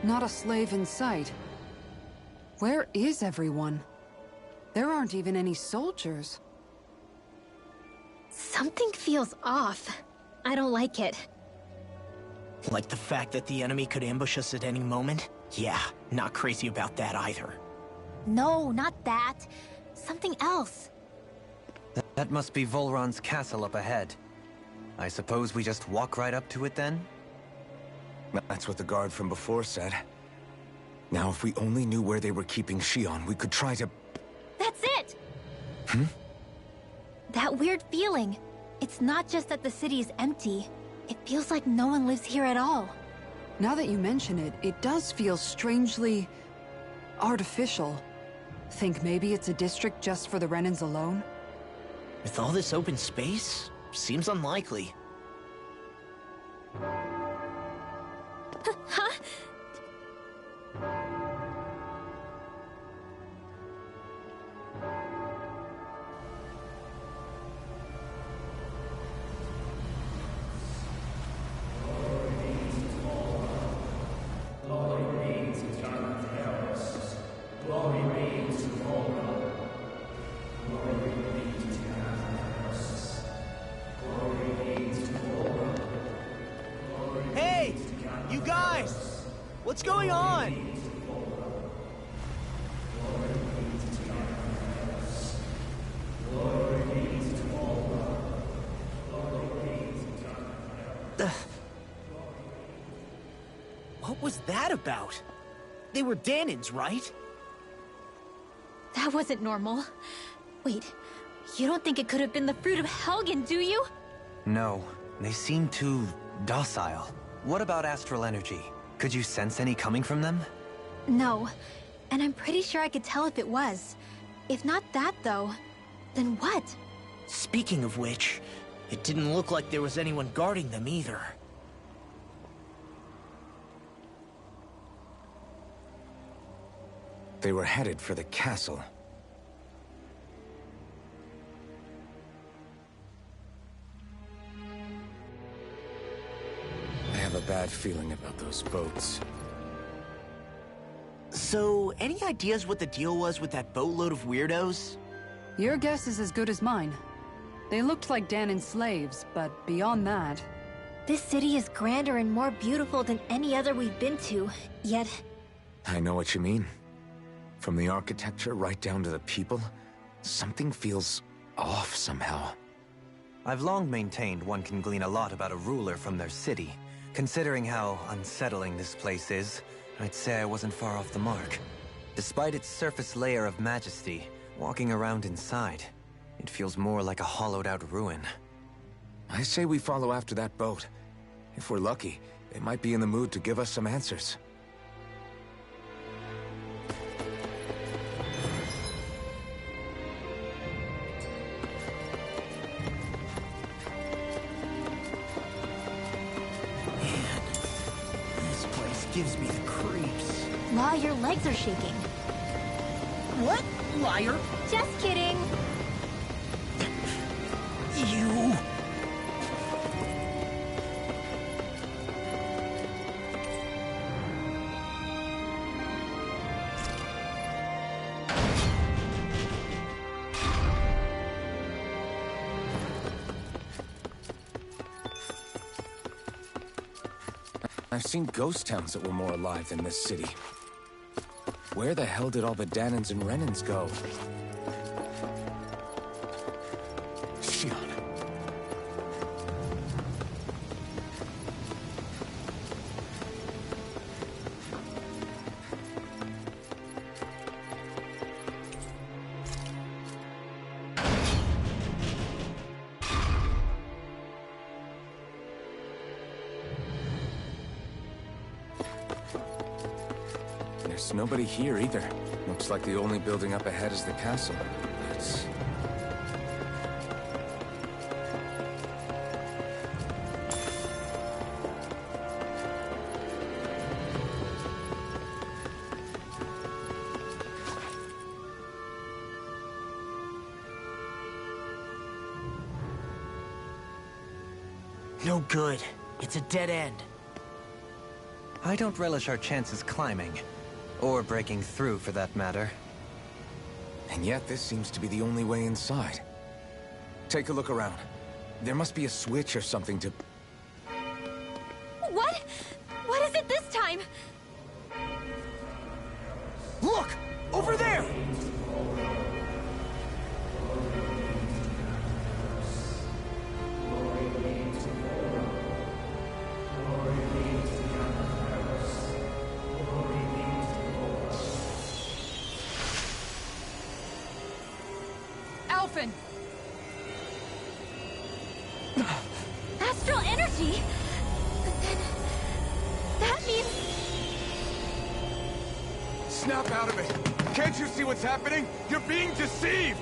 Not a slave in sight. Where is everyone? There aren't even any soldiers. Something feels off. I don't like it. Like the fact that the enemy could ambush us at any moment? Yeah, not crazy about that either. No, not that. Something else. That must be Volron's castle up ahead. I suppose we just walk right up to it then? That's what the guard from before said. Now, if we only knew where they were keeping Shion, we could try to... That's it! That weird feeling. It's not just that the city is empty. It feels like no one lives here at all. Now that you mention it, it does feel strangely... artificial. Think maybe it's a district just for the Renans alone? With all this open space, seems unlikely. Huh? Hey! You guys! What's going on? What was that about? They were Dahnans, right? That wasn't normal. Wait, you don't think it could have been the fruit of Helgen, do you? No, they seem too docile. What about astral energy? Could you sense any coming from them? No, and I'm pretty sure I could tell if it was. If not that, though, then what? Speaking of which, it didn't look like there was anyone guarding them either. They were headed for the castle. I have a bad feeling about those boats. So, any ideas what the deal was with that boatload of weirdos? Your guess is as good as mine. They looked like Dahnan slaves, but beyond that... This city is grander and more beautiful than any other we've been to, yet... I know what you mean. From the architecture right down to the people, something feels off somehow. I've long maintained one can glean a lot about a ruler from their city. Considering how unsettling this place is, I'd say I wasn't far off the mark. Despite its surface layer of majesty, walking around inside, it feels more like a hollowed-out ruin. I say we follow after that boat. If we're lucky, they might be in the mood to give us some answers. Gives me the creeps. La, your legs are shaking. What? Liar? Just kidding. You... I've seen ghost towns that were more alive than this city. Where the hell did all the Dahnans and Renans go? Shion. There's nobody here either. Looks like the only building up ahead is the castle. It's... No good. It's a dead end. I don't relish our chances climbing. Or breaking through, for that matter. And yet, this seems to be the only way inside. Take a look around. There must be a switch or something to... What? What is it this time? Look! Over there! Alphen! Astral energy? But then... that means... Snap out of it! Can't you see what's happening? You're being deceived!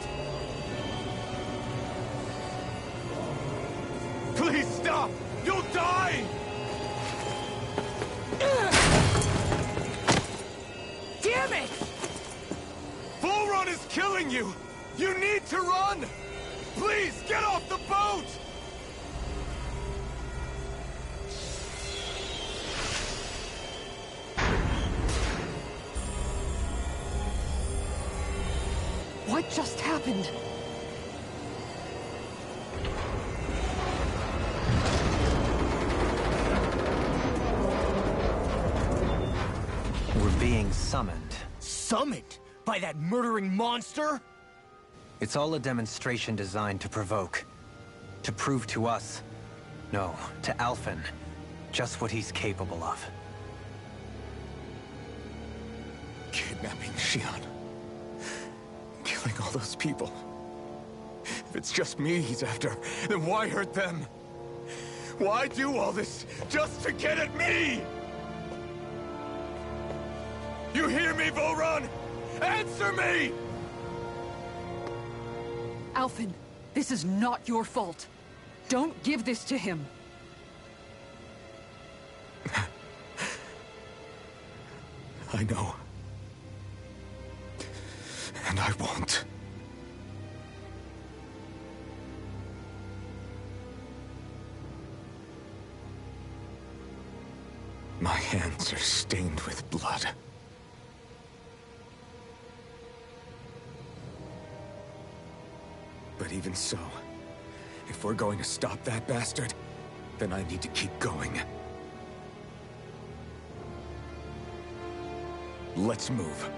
Please stop! You'll die! Damn it! Volron is killing you! You need to run! Please, get off the boat! What just happened? We're being summoned. Summoned? By that murdering monster? It's all a demonstration designed to provoke. To prove to us, no, to Alphen, just what he's capable of. Kidnapping Xion. Killing all those people. If it's just me he's after, then why hurt them? Why do all this just to get at me? You hear me, Volron? Answer me! Alphen, this is not your fault. Don't give this to him. I know. And I won't. My hands are stained with blood. But even so, if we're going to stop that bastard, then I need to keep going. Let's move.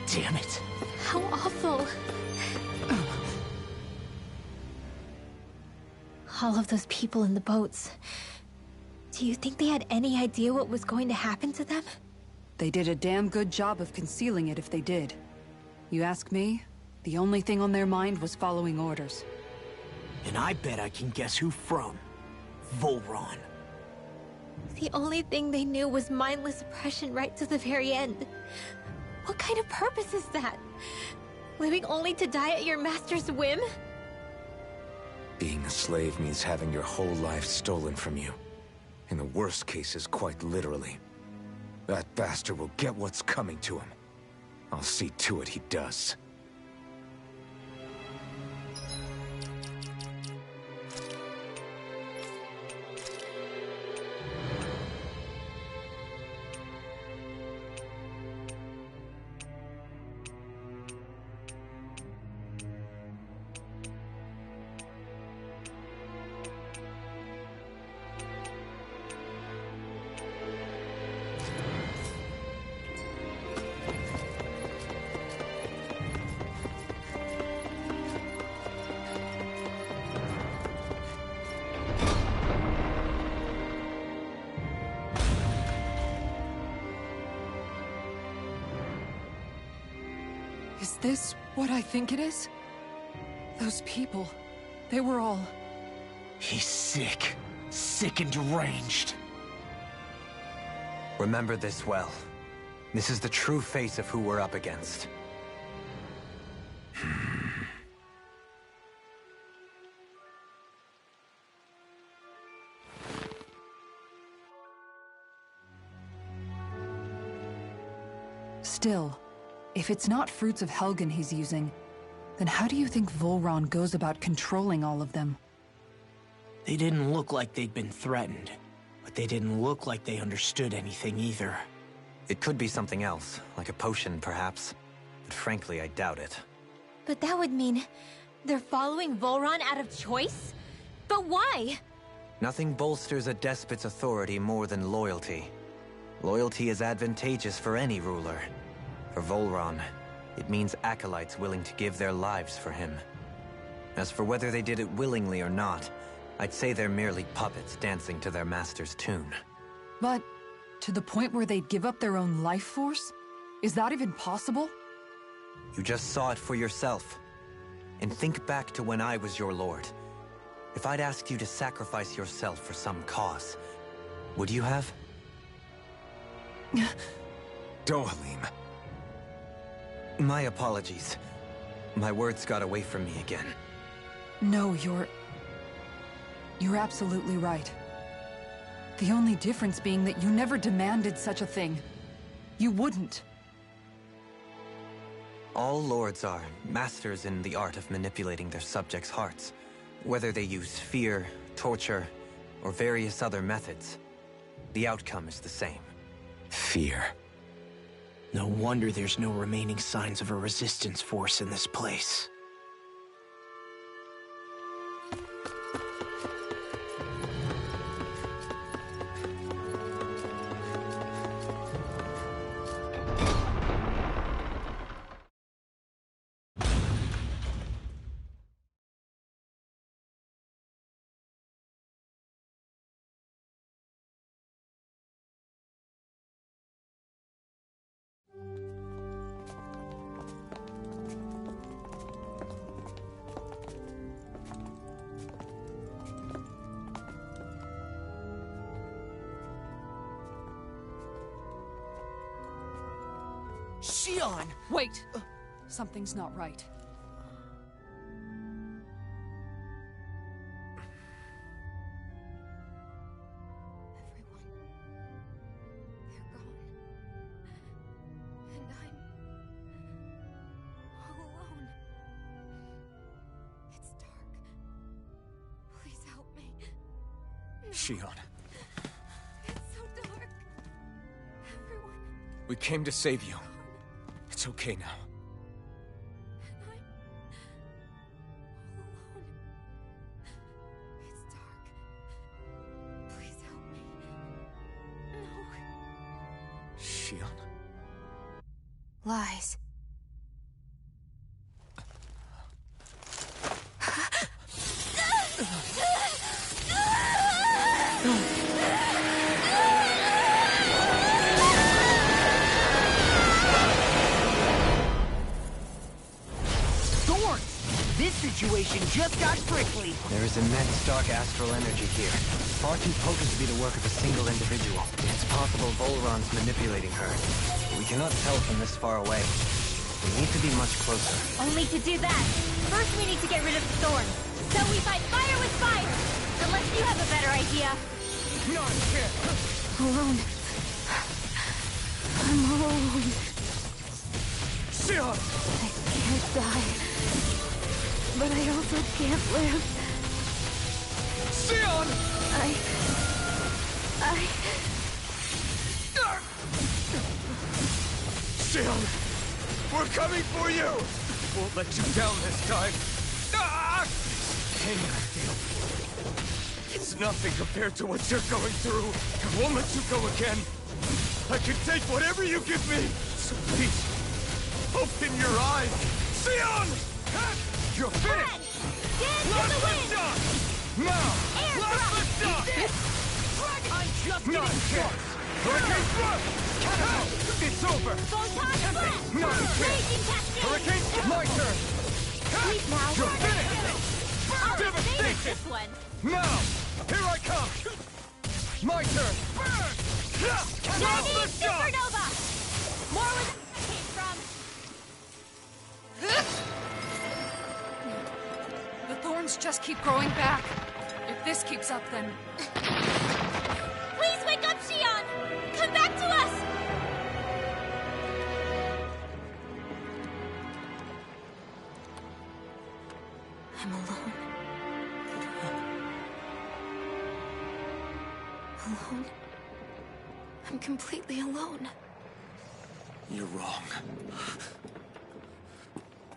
Damn it. How awful. All of those people in the boats. Do you think they had any idea what was going to happen to them? They did a damn good job of concealing it if they did. You ask me, the only thing on their mind was following orders. And I bet I can guess who from. Volron. The only thing they knew was mindless oppression right to the very end. What kind of purpose is that? Living only to die at your master's whim? Being a slave means having your whole life stolen from you. In the worst cases, quite literally. That bastard will get what's coming to him. I'll see to it he does. Is this what I think it is? Those people, they were all... He's sick. Sick and deranged. Remember this well. This is the true face of who we're up against. Still, If it's not fruits of Helgen he's using, then how do you think Volron goes about controlling all of them? They didn't look like they'd been threatened, but they didn't look like they understood anything either. It could be something else, like a potion perhaps, but frankly I doubt it. But that would mean they're following Volron out of choice? But why? Nothing bolsters a despot's authority more than loyalty. Loyalty is advantageous for any ruler. For Volron, it means acolytes willing to give their lives for him. As for whether they did it willingly or not, I'd say they're merely puppets dancing to their master's tune. But to the point where they'd give up their own life force? Is that even possible? You just saw it for yourself. And think back to when I was your lord. If I'd asked you to sacrifice yourself for some cause, would you have? Dohalim. My apologies. My words got away from me again. No, You're absolutely right. The only difference being that you never demanded such a thing. You wouldn't. All lords are masters in the art of manipulating their subjects' hearts. Whether they use fear, torture, or various other methods, the outcome is the same. Fear. No wonder there's no remaining signs of a resistance force in this place. Shion! Wait! Something's not right. Everyone. They're gone. And I'm all alone. It's dark. Please help me. Shion, It's so dark. Everyone. we came to save you. It's okay now. And I'm all alone. It's dark. Please help me. No. Shion? Lies. This situation just got prickly. There is immense dark astral energy here. Far too potent to be the work of a single individual. It's possible Volron's manipulating her. But we cannot tell from this far away. We need to be much closer. Only to do that, first we need to get rid of the thorn. So we fight fire with fire! Unless you have a better idea. Not here! Alone. I'm all alone. Shion! I can't die. But I also can't live. Shion! Shion! We're coming for you! Won't let you down this time. Ah! Pain I feel. It's nothing compared to what you're going through. I won't let you go again. I can take whatever you give me. So please, open your eyes. Shion! You're finished! Get into the wind! Now! Air Let's thrust! lift up! I'm just Not getting chance! Hurricane thrust! Catapult! It's over! Photon blast! Not chance! Raging cascade! Hurricane, my turn! Sleep now! You're finished! I'll finish Devastation! this one! Now! Here I come! My turn! Burn! Catapult! Chinese Lift up! supernova! More where that came from! The thorns just keep growing back. If this keeps up, then... Please wake up, Shion! Come back to us! I'm alone. Alone? I'm completely alone. You're wrong.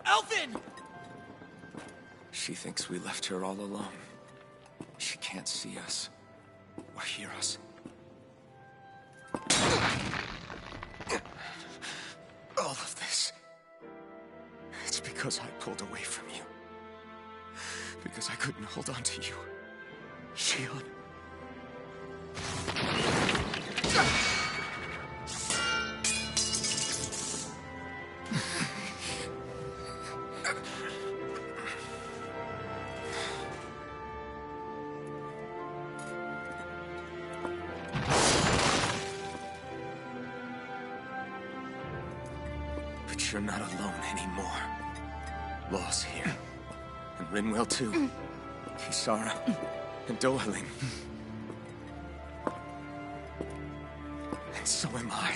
Alphen! She thinks we left her all alone. She can't see us or hear us. All of this. It's because I pulled away from you. Because I couldn't hold on to you. Shion. But you're not alone anymore. Law's here. And Rinwell too. Kisara. And Dohaling. And so am I.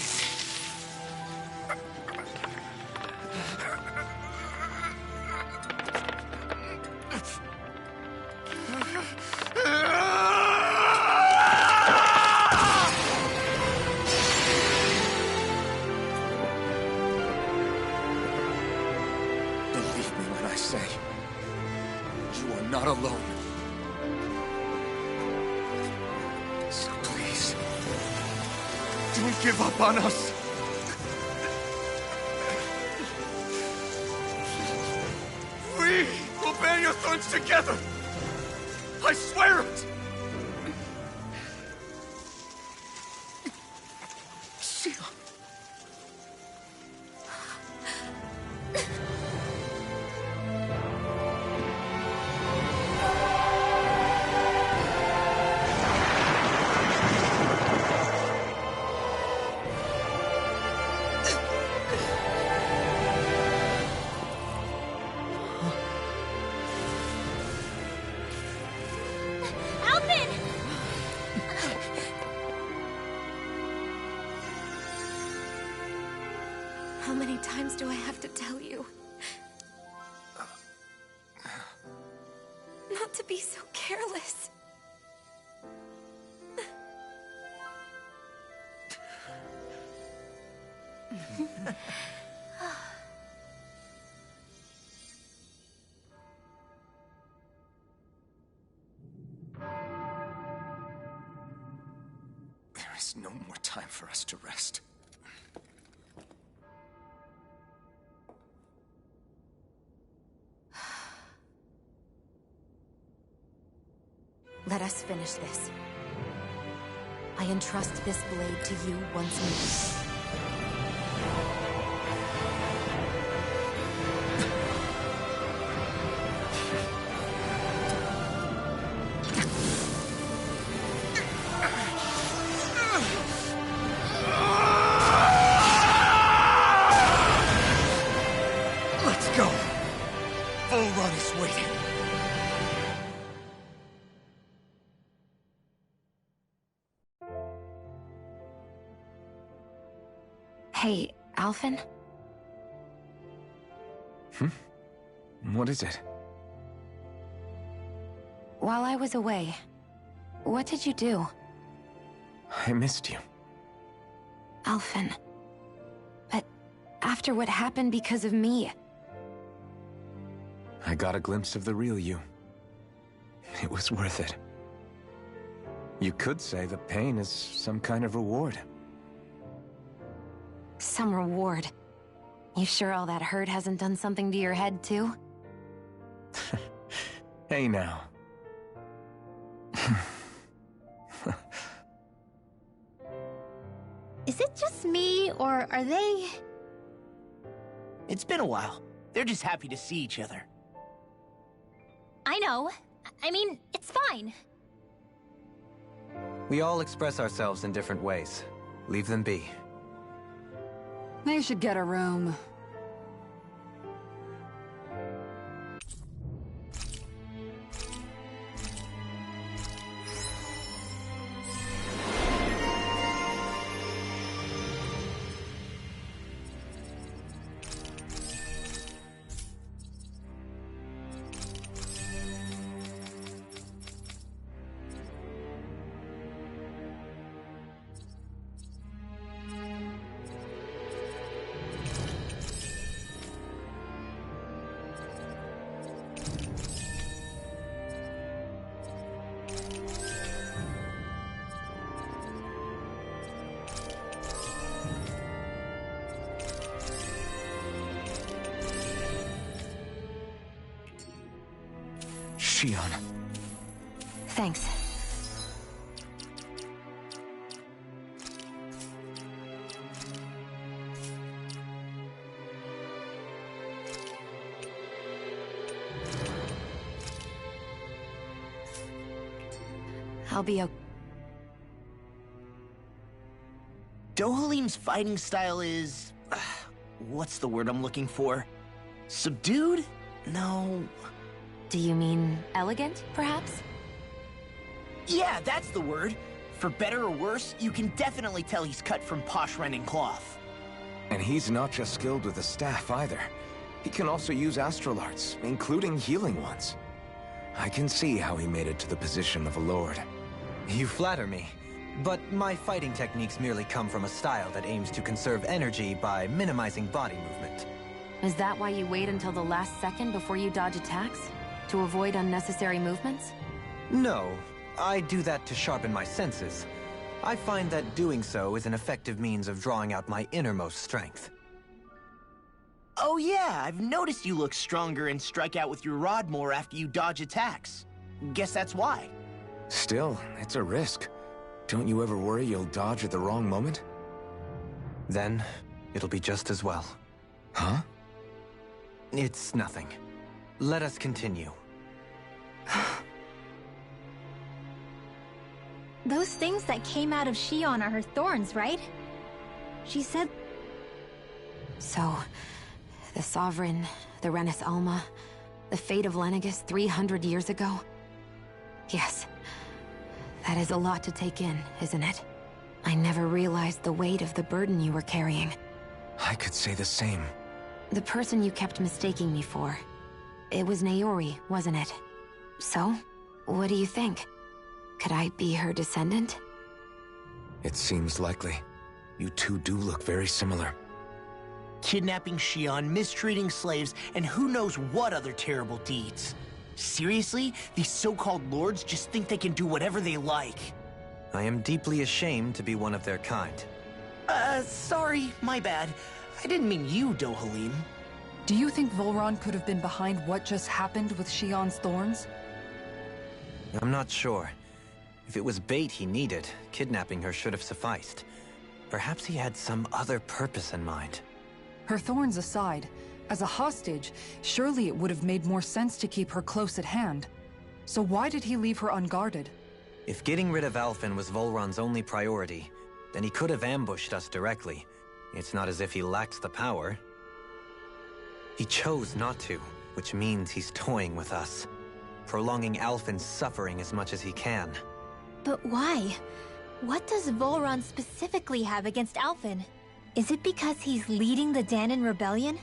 Believe me when I say, you are not alone. So please, don't give up on us. We will bear your thorns together. I swear it. Shion. Alphen! How many times do I have to tell you? Not to be so careless. There is no more time for us to rest. Let us finish this. I entrust this blade to you once more. Let's go. Bull Run is waiting. Hey, Alphen? What is it? While I was away, what did you do? I missed you. Alphen. But after what happened because of me, I got a glimpse of the real you. It was worth it. You could say the pain is some kind of reward. some reward. You sure all that hurt hasn't done something to your head, too? Hey now. Is it just me, or are they... It's been a while. They're just happy to see each other. I know. I mean, it's fine. We all express ourselves in different ways. Leave them be. They should get a room. Shion. Thanks. I'll be okay. Dohalim's fighting style is... what's the word I'm looking for? Subdued? No... Do you mean elegant, perhaps? Yeah, that's the word. For better or worse, you can definitely tell he's cut from posh Renin cloth. And he's not just skilled with the staff either. He can also use astral arts, including healing ones. I can see how he made it to the position of a lord. You flatter me. But my fighting techniques merely come from a style that aims to conserve energy by minimizing body movement. Is that why you wait until the last second before you dodge attacks? To avoid unnecessary movements? No, I do that to sharpen my senses. I find that doing so is an effective means of drawing out my innermost strength. Oh yeah, I've noticed you look stronger and strike out with your rod more after you dodge attacks. Guess that's why. Still, it's a risk. Don't you ever worry you'll dodge at the wrong moment? Then, it'll be just as well. Huh? It's nothing. Let us continue. Those things that came out of Shion are her thorns, right? She said... So, the Sovereign, the Renis Alma, the fate of Lenegis 300 years ago? Yes. That is a lot to take in, isn't it? I never realized the weight of the burden you were carrying. I could say the same. The person you kept mistaking me for. It was Naori, wasn't it? So, what do you think? Could I be her descendant? It seems likely. You two do look very similar. Kidnapping Shion, mistreating slaves, and who knows what other terrible deeds. Seriously? These so-called lords just think they can do whatever they like. I am deeply ashamed to be one of their kind. Sorry, my bad. I didn't mean you, Dohalim. Do you think Volron could have been behind what just happened with Shion's thorns? I'm not sure. If it was bait he needed, kidnapping her should have sufficed. Perhaps he had some other purpose in mind. Her thorns aside, as a hostage, surely it would have made more sense to keep her close at hand. So why did he leave her unguarded? If getting rid of Alphen was Volron's only priority, then he could have ambushed us directly. It's not as if he lacked the power. He chose not to, which means he's toying with us, prolonging Alphen's suffering as much as he can. But why? What does Volron specifically have against Alphen? Is it because he's leading the Dahnan rebellion?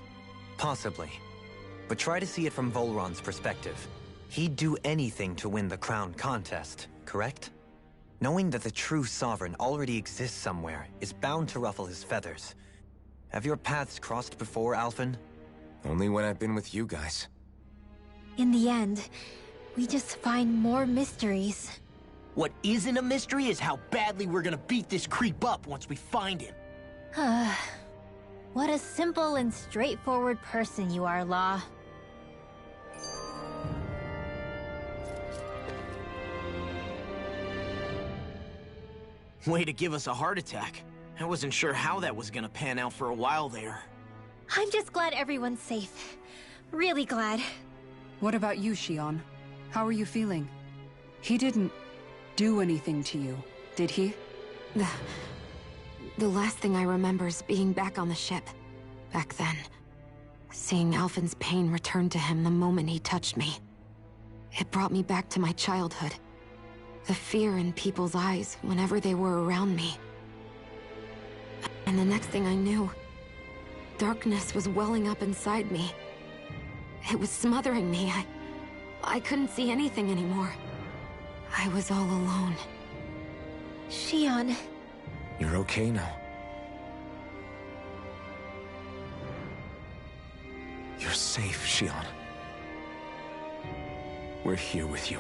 Possibly. But try to see it from Volron's perspective. He'd do anything to win the crown contest, correct? Knowing that the true sovereign already exists somewhere is bound to ruffle his feathers. Have your paths crossed before, Alphen? Only when I've been with you guys. In the end, we just find more mysteries. What isn't a mystery is how badly we're gonna beat this creep up once we find him. What a simple and straightforward person you are, Law. Way to give us a heart attack. I wasn't sure how that was gonna pan out for a while there. I'm just glad everyone's safe. Really glad. What about you, Shion? How are you feeling? He didn't do anything to you, did he? The last thing I remember is being back on the ship. Back then. Seeing Alphen's pain return to him the moment he touched me. It brought me back to my childhood. The fear in people's eyes whenever they were around me. And the next thing I knew, darkness was welling up inside me. It was smothering me. I couldn't see anything anymore. I was all alone. Shion. You're okay now. You're safe, Shion. We're here with you.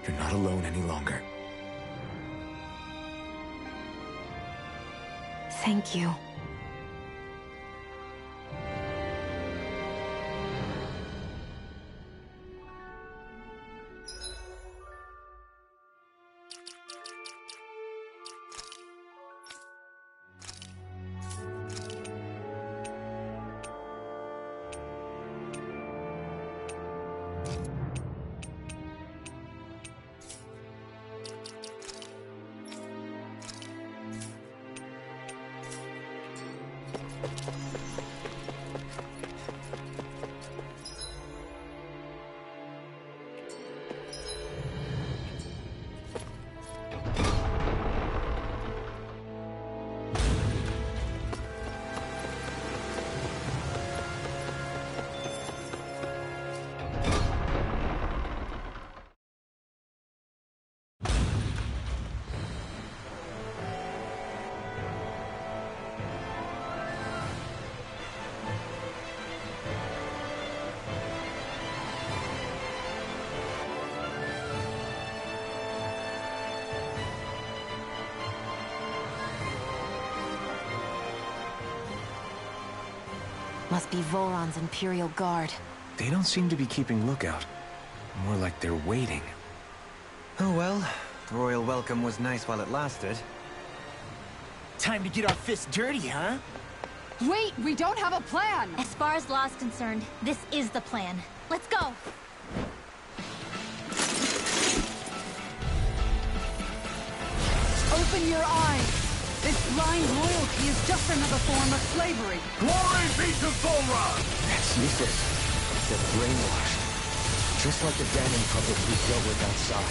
You're not alone any longer. Thank you. Must be Volron's Imperial Guard. They don't seem to be keeping lookout. More like they're waiting. Oh well, the royal welcome was nice while it lasted. Time to get our fists dirty, huh? Wait, we don't have a plan! As far as Law's concerned, this is the plan. Let's go! Open your eyes! This blind loyalty is just another form of slavery. Glory be to Volron! That's useless. They're brainwashed. Just like the damning puppet we dealt with outside.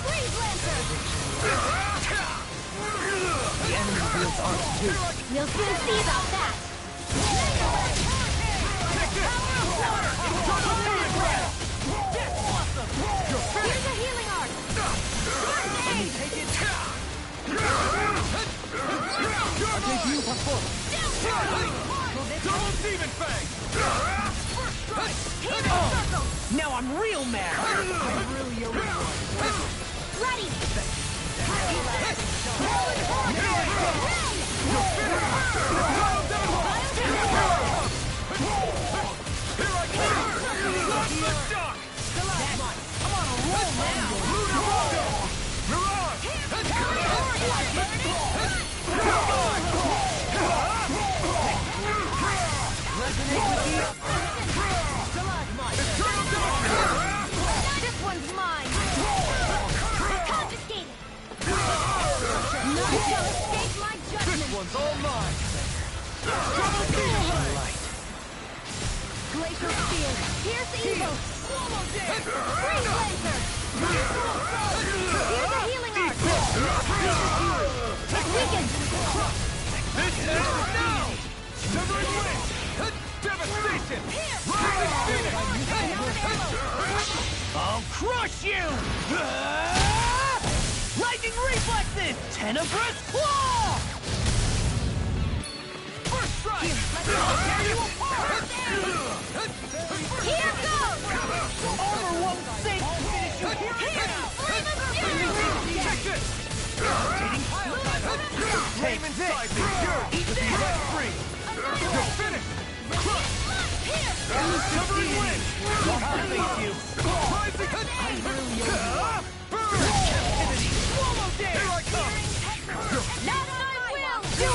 Freeze, Lancer! The enemy wields arms too. We'll soon see about that! Here's a healing arc! Double Demon Fang! Now I'm real mad! Ready! This one's mine! Confiscated! None shall escape my judgment! This one's all mine! Glacial Spear! Pierce evil! Freeze Lancer! Here's a healing arc! Weakened! This is now! Severing Wind! Devastation! Rising Phoenix! I'll crush you! Lightning reflexes! Tenebrous claw! First strike! Tear you apart! Here goes! Armor won't sink! Check this! Tame inside me! Eat this! Let free! You're finished! Severing Wind! I'll face you! Rising Burn! Captivity! Swallow Here dare! I come! Not my will! Do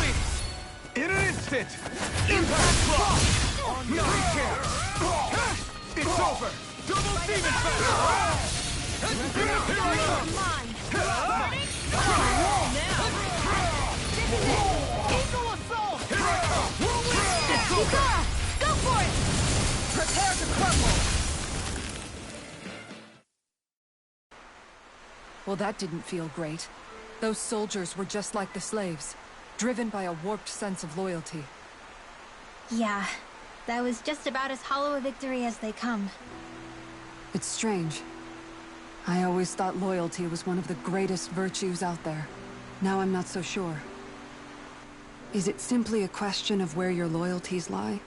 it! In an instant! Impact Block! Nothing cares! It's over! Double Demon Fang! Here I come! Mine! Eagle assault! Ikara! Go for it! Prepare to crumble! Well, that didn't feel great. Those soldiers were just like the slaves, driven by a warped sense of loyalty. Yeah, that was just about as hollow a victory as they come. It's strange. I always thought loyalty was one of the greatest virtues out there. Now I'm not so sure. Is it simply a question of where your loyalties lie?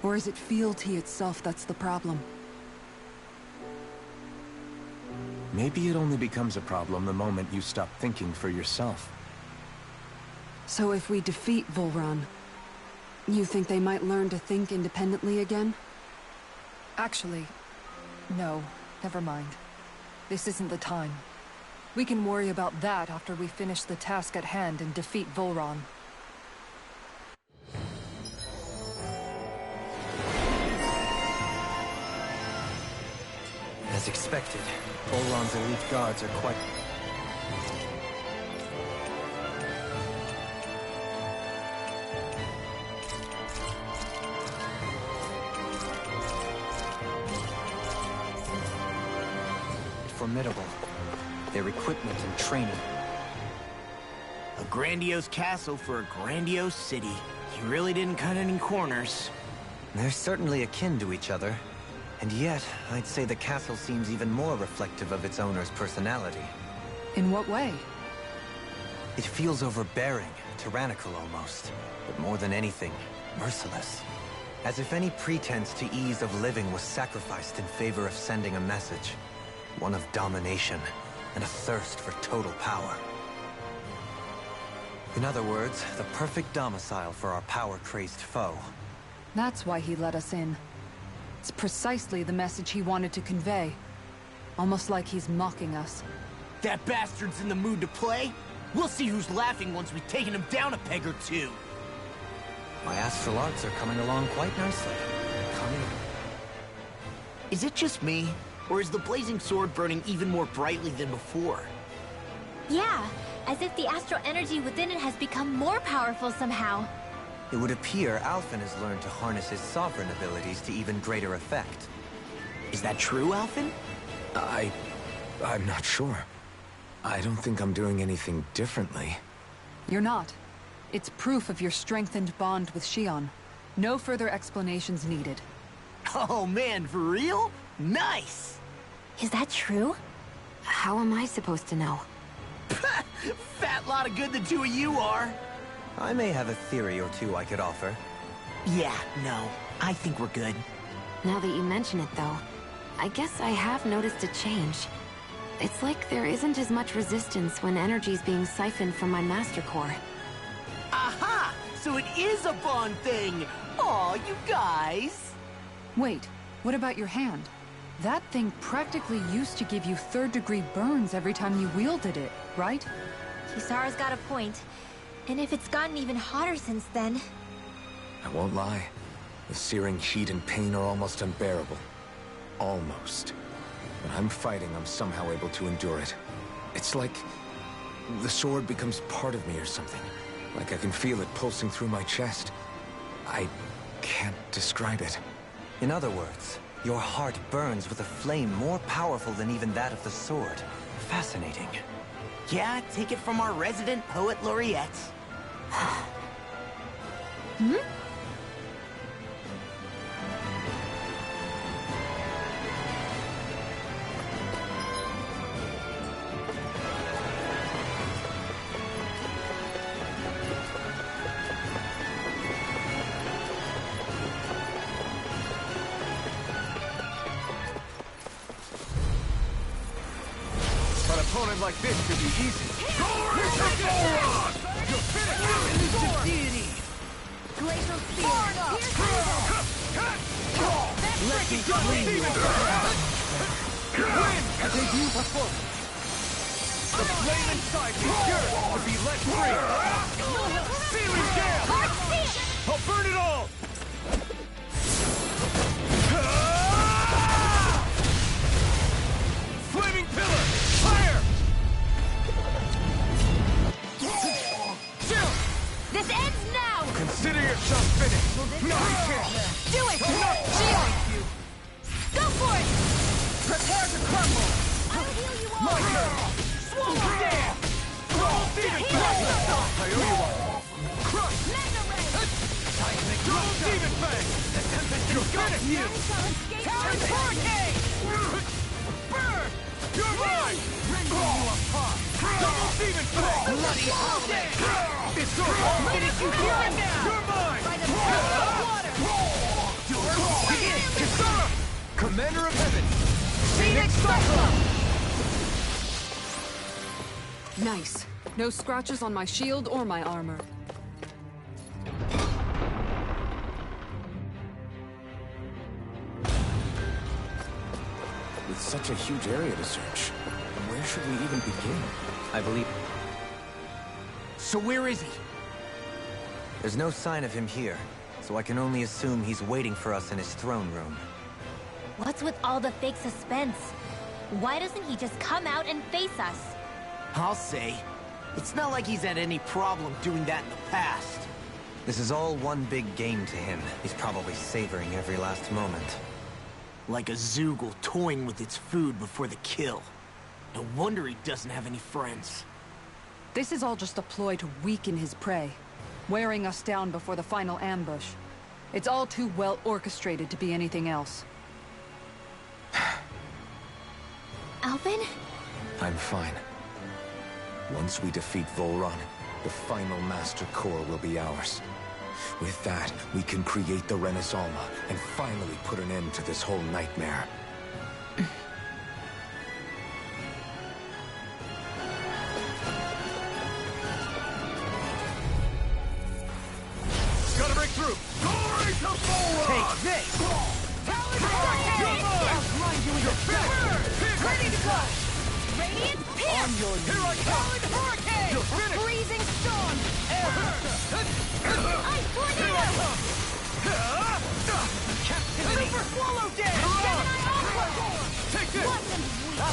Or is it fealty itself that's the problem? Maybe it only becomes a problem the moment you stop thinking for yourself. So if we defeat Volron, you think they might learn to think independently again? Actually, no. Never mind. This isn't the time. We can worry about that after we finish the task at hand and defeat Volron. As expected, Volron's elite guards are quite... formidable. Their equipment and training. A grandiose castle for a grandiose city. He really didn't cut any corners. They're certainly akin to each other. And yet, I'd say the castle seems even more reflective of its owner's personality. In what way? It feels overbearing, tyrannical almost. But more than anything, merciless. As if any pretense to ease of living was sacrificed in favor of sending a message. One of domination, and a thirst for total power. In other words, the perfect domicile for our power-crazed foe. That's why he let us in. It's precisely the message he wanted to convey. Almost like he's mocking us. That bastard's in the mood to play? We'll see who's laughing once we've taken him down a peg or two. My astral arts are coming along quite nicely. Is it just me? Or is the blazing sword burning even more brightly than before? Yeah, as if the astral energy within it has become more powerful somehow. It would appear Alphen has learned to harness his sovereign abilities to even greater effect. Is that true, Alphen? I'm not sure. I don't think I'm doing anything differently. You're not. It's proof of your strengthened bond with Shion. No further explanations needed. Oh man, for real? Nice! Is that true? How am I supposed to know? Fat lot of good the two of you are. I may have a theory or two I could offer. Yeah, no. I think we're good. Now that you mention it, though, I guess I have noticed a change. It's like there isn't as much resistance when energy's being siphoned from my Master Core. Aha! So it is a bond thing! Aw, you guys! Wait, what about your hand? That thing practically used to give you third-degree burns every time you wielded it, right? Kisara's got a point. And if it's gotten even hotter since then... I won't lie. The searing heat and pain are almost unbearable. Almost. When I'm fighting, I'm somehow able to endure it. It's like the sword becomes part of me or something. Like I can feel it pulsing through my chest. I can't describe it. In other words, your heart burns with a flame more powerful than even that of the sword. Fascinating. Yeah, take it from our resident poet laureate. Hmm? An opponent like this should be easy. Glacial Spear! Let me clean Win! A debut performance. The flame inside me yearns to be let free. Searing gale! I'll burn it all! Flaming pillar! Fire! Jill! This ends now! Consider yourself finished. No, you can't. Do it! Jill! Go for it! Prepare to crumble. I'll heal you all! My turn. Swallow dance. Roll demon fang. I owe you one. Crush. Mega Ray! Double demon fang. You're finished. Terran hurricane. Burn. You're mine. Rendering you apart. Double demon fang. Bloody holiday. It's over. Minute you hear it now! You're mine. By the power of water! Kisara. Commander of Heaven. Phoenix Cyclone! Nice. No scratches on my shield or my armor. With such a huge area to search, where should we even begin? I believe So where is he? there's no sign of him here, so I can only assume he's waiting for us in his throne room. What's with all the fake suspense? Why doesn't he just come out and face us? I'll say. It's not like he's had any problem doing that in the past. This is all one big game to him. He's probably savoring every last moment. Like a Zoogle toying with its food before the kill. No wonder he doesn't have any friends. This is all just a ploy to weaken his prey, wearing us down before the final ambush. It's all too well orchestrated to be anything else. Alvin? I'm fine. Once we defeat Volron, the final Master Core will be ours. With that, we can create the Renaissalma and finally put an end to this whole nightmare. Gotta break through! Glory to Volron! Take this! Ready to go! Radiant Pierce! On your knees! Here I come! Hurricane! You're finished! Freezing Storm! Ice Tornado! Super Swallow Dance! Gemini Aqua! Take this! Blossom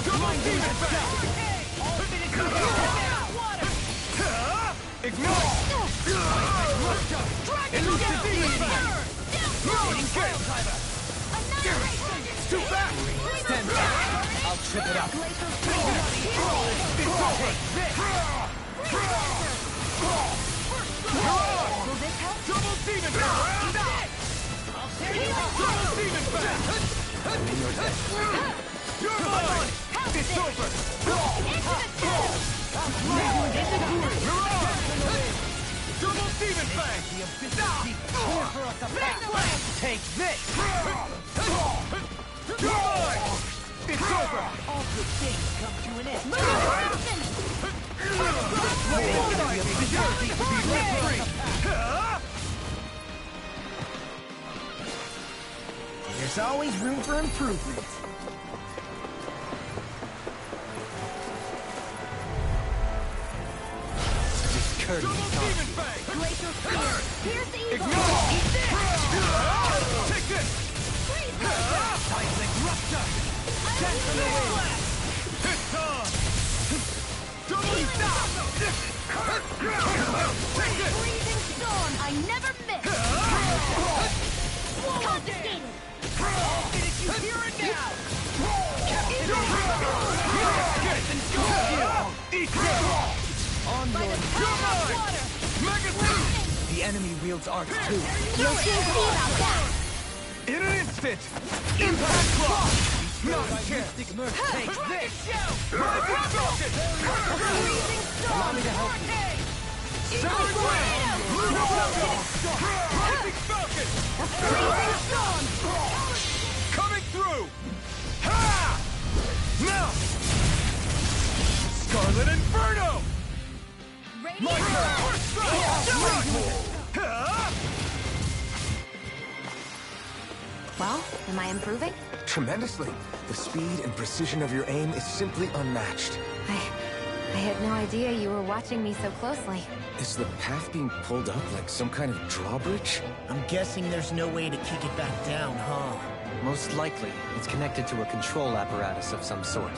Double Demon Fang! Water! Ignite! Dragon Elusive Demon Fang! Loading Gale! Annihilation! It's too fast! Stand back! I'll trip it up. Glacial Storm! Take this! Will this help? Double Demon Fang! Double Demon Fang! You're mine! It's over! Into the shadows! Double Demon Fang! Take this! You're mine! It's over! All good things come to an end. There's always room for improvement. Double Demon Fang! Glacial Spear! Pierce the evil! Ignite! Take this! Freeze Glacier! Seismic Rupture! It's on! Double Stop! Take this! Freezing Storm! I never miss! Confiscated! I'll finish you here and now! Eat this! On By your the power of water! Mega Suit! The enemy wields arts too. You'll soon see about that! In an instant! Impact Claw! Not a chance! Take this! Rising Falcon! Freezing Storm! Severed Wing! Rising Falcon! Freezing Storm! Coming through! Ha! Now! Scarlet Inferno! My turn! Well, am I improving? Tremendously. The speed and precision of your aim is simply unmatched. I had no idea you were watching me so closely. Is the path being pulled up like some kind of drawbridge? I'm guessing there's no way to kick it back down, huh? Most likely, it's connected to a control apparatus of some sort.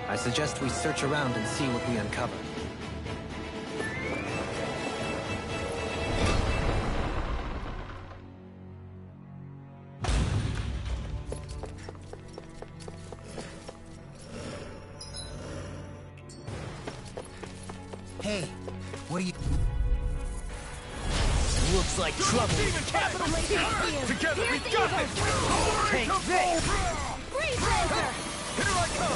I suggest we search around and see what we uncover. Hey, what do you... Looks like trouble. Together we got this! Take this! Freeze Laser! Here I come!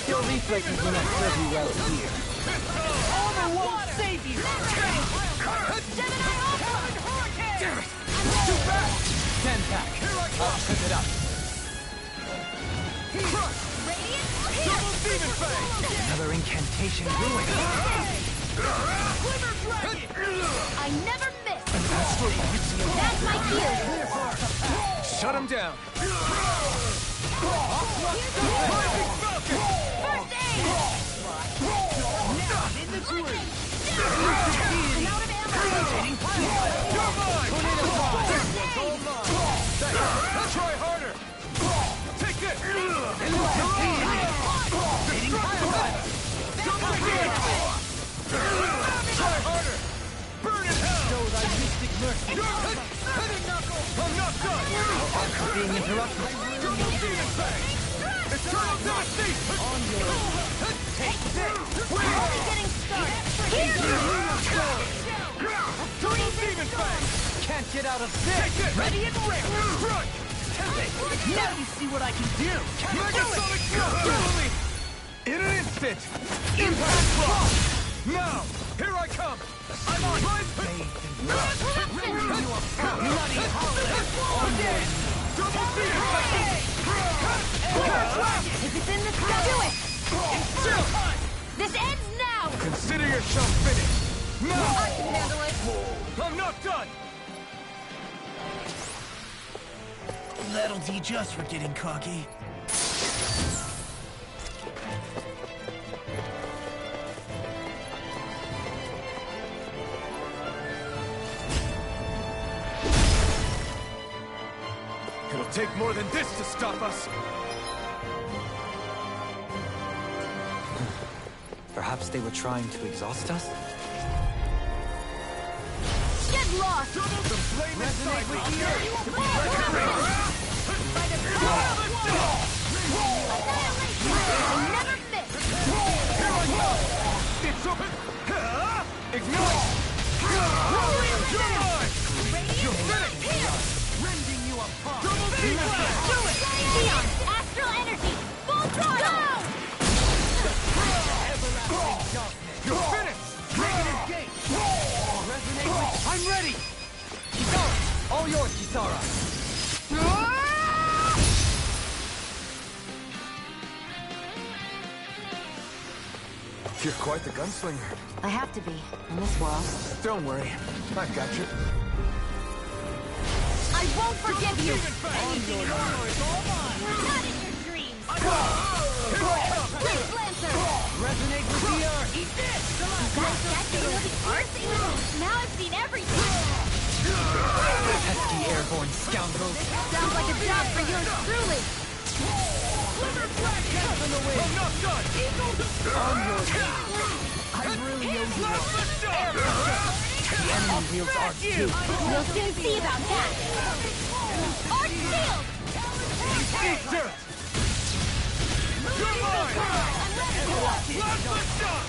Your reflexes will not serve you well here. Armor won't save you! Gemini Aqua! Damn it! Too fast! Stand back. I'll trip it up. Radiant Pierce! Double Demon Fang! Another incantation ruined. I never miss! That's my cue! Shut him down! Rising Falcon! First aid! In the groove. I'm out of ammo! You're mine! Try harder! Take this! Try harder! Burn in hell! Show thy mystic mercy. I'm not done! Being interrupted. Double Demon Fang! Eternal Dynasty! On your... Take this! We're only getting started! Here! Turtle Demon Fang! Can't get out of this! Ready and ready! Run! Now you see what I can do! Megasonic Totally! In an instant! Impact Block! Now! Here I come! I'm on! Bloody holiday! Double Demon Fang! If it's in the sky, do it! This ends now! Consider yourself finished! Now! I can handle it! I'm not done! That'll teach us for getting cocky. It'll take more than this to stop us! Perhaps they were trying to exhaust us? Get lost! Double the flame inside me! Never miss! Here I go! It's open! Ignite! You're mine! You're finished! Rending you apart! Double Demon Fang! Do it! Leon, Astral Energy! Full throttle! You're finished! Negative gate! Resonate with... I'm ready! Kisara! All yours, Kisara! You're quite the gunslinger. I have to be, in this world. Don't worry. I've got you. I won't forgive you! Demon Fang! We're not in your dreams! Blade Lancer! Resonate with the earth! Eat this! That thing will be artsy? Now I've seen everything! Pesky airborne scoundrels! Sounds like a job for yours truly! I'm not done! On your I really owe you one. The enemy wields Arc too. We'll soon see about that! Arc Shield! Eat dirt! You're mine! Last but done!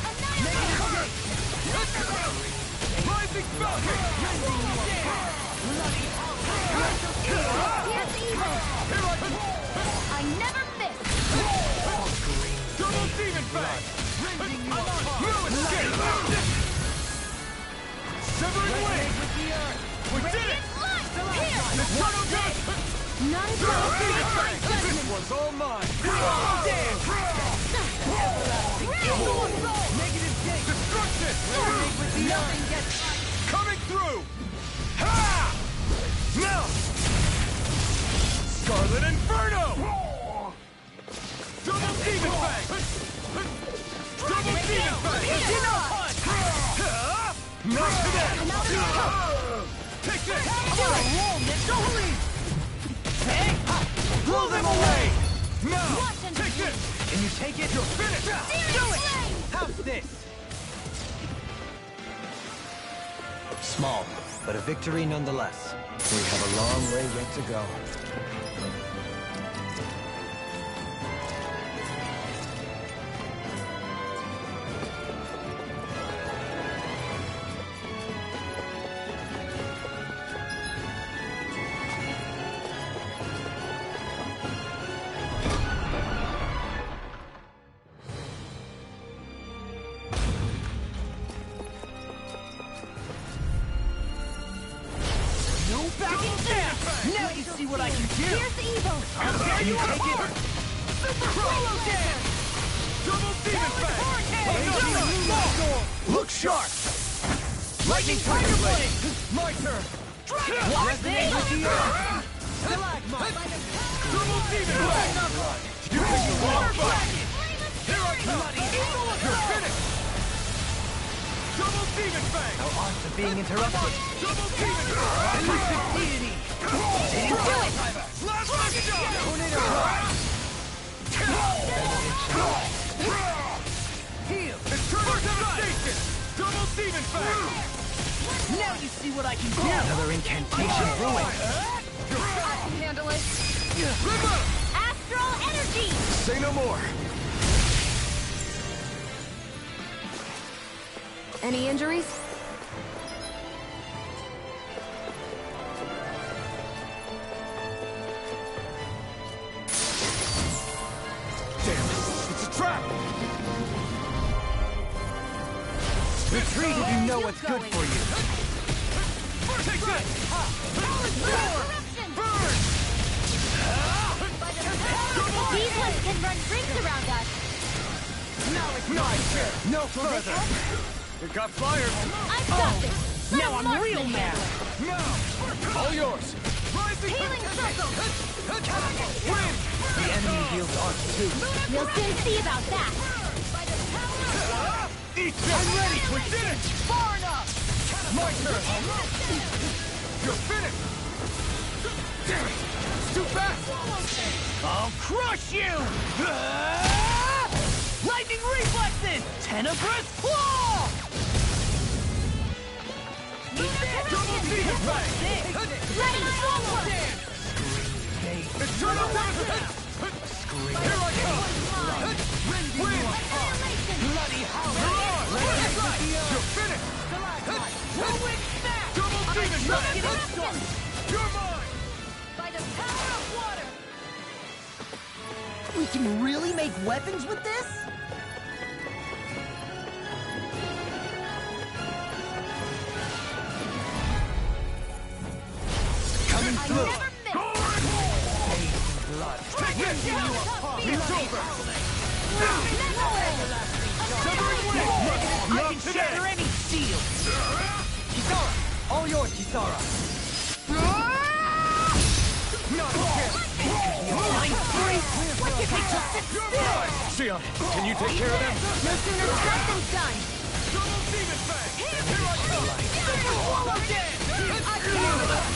Rising Falcon! Here's evil! I never miss! Double Demon Fang! No escape! Severing Wing! We did it! Eternal Death! None Double shall Demon escape my Fang! This judgment! one's all mine! Negative gate! Destruction! Nothing gets... Coming through! Ha! Now! Scarlet Inferno! Double Demon Fang! Double Demon Fang! Not today! Take this! Blow them away! Now! Take this! Can you take it? You're finished! Do it! How's this? Small, but a victory nonetheless. We have a long way yet to go. Now you see what I can do! Here's evil! Can you take it? Prolo Dance! Double Demon Fang! Look sharp! Lightning Tiger Blade! My turn! Resonate with the earth! Double Demon Fang! You think you won't fight? Here I come! You're finished! Double Demon Fang! Our arts are being interrupted! Double Demon Fang! Elusive deity! Last shot! Tornado Blast! Heal! Eternal Devastation! Double Demon Fang! Now you see what I can do! Another incantation ruined! I can handle it! River! Astral Energy! Say no more. Any injuries? Damn, it's a trap! Retreat if you know what's good for you. Take this! These ones can run rings around us. No further! It got fired! I've got this. Now I'm real mad. Now! All yours! Rising! Healing circle. Win! The enemy wields arc too. We'll soon see about that. Eat this! I'm ready! We did it! Far enough! My turn! You're finished! Damn it! It's too fast! I'll crush you! Lightning reflexes! Tenebrous claw! Double demon fang! Ready, forward. Eternal damage! Here I come! Win! Bloody howl! You're finished! Whirlwind snap! Double demon fang! Started. You're mine! By the power of water. We can really make weapons with this? Coming through. Take this! It's over! Severing wing! I can shatter any steel! Kisara! All yours, Kisara! Not again! I'm free! Xion, can you take care of them? No sooner said than done. Double demon fang! Here I come!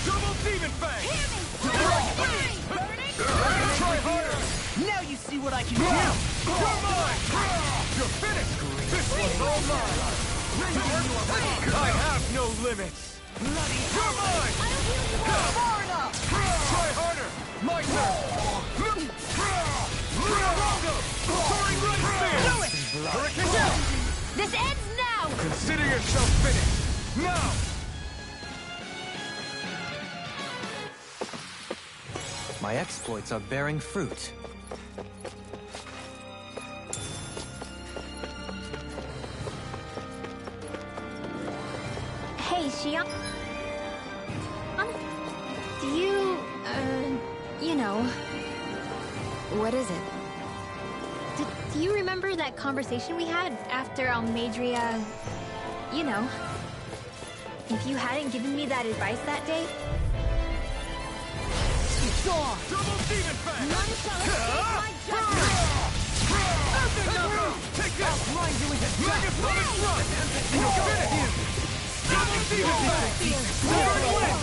Double demon fang! Try harder! Now you see what I can do! You're mine! You're finished! This one's all mine! I have no limits! You're mine! Far enough! Try harder! My turn! Rongo! Soaring right spear! Do it! Hurricane! This ends now. Consider yourself finished! Now! My exploits are bearing fruit. Hey, Xion. Do you, you know, What is it? do you remember that conversation we had after Almadria, you know? If you hadn't given me that advice that day, It's on! Double demon fang! none shall escape my judgment. Take this! Megaphonic thrust! You're finished! Double demon fang! Soaring wing!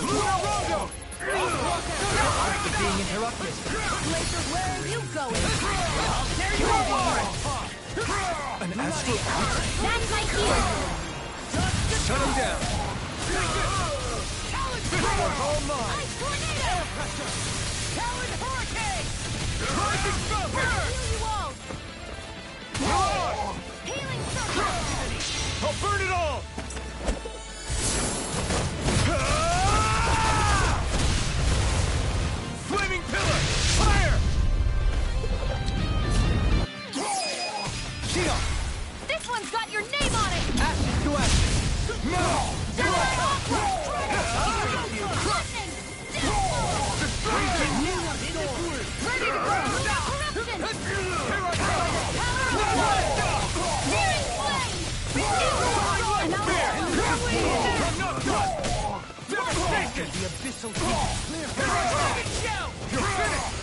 Rongo! After being interrupted. Where are you going? I'll tear you apart! An astral out? That's my cue. Shut him down! This one's all mine! Ice tornado. Talon hurricane! Rising falcon! Heal you all. Healing circle. I'll burn it all! Flaming pillar! Fire! Xion! This one's got your name on it. Ashes to ashes! No! Ready to go. Corruption. Here I come! Searing flame. I'm not done! Devastation! The abyssal heat! You're finished!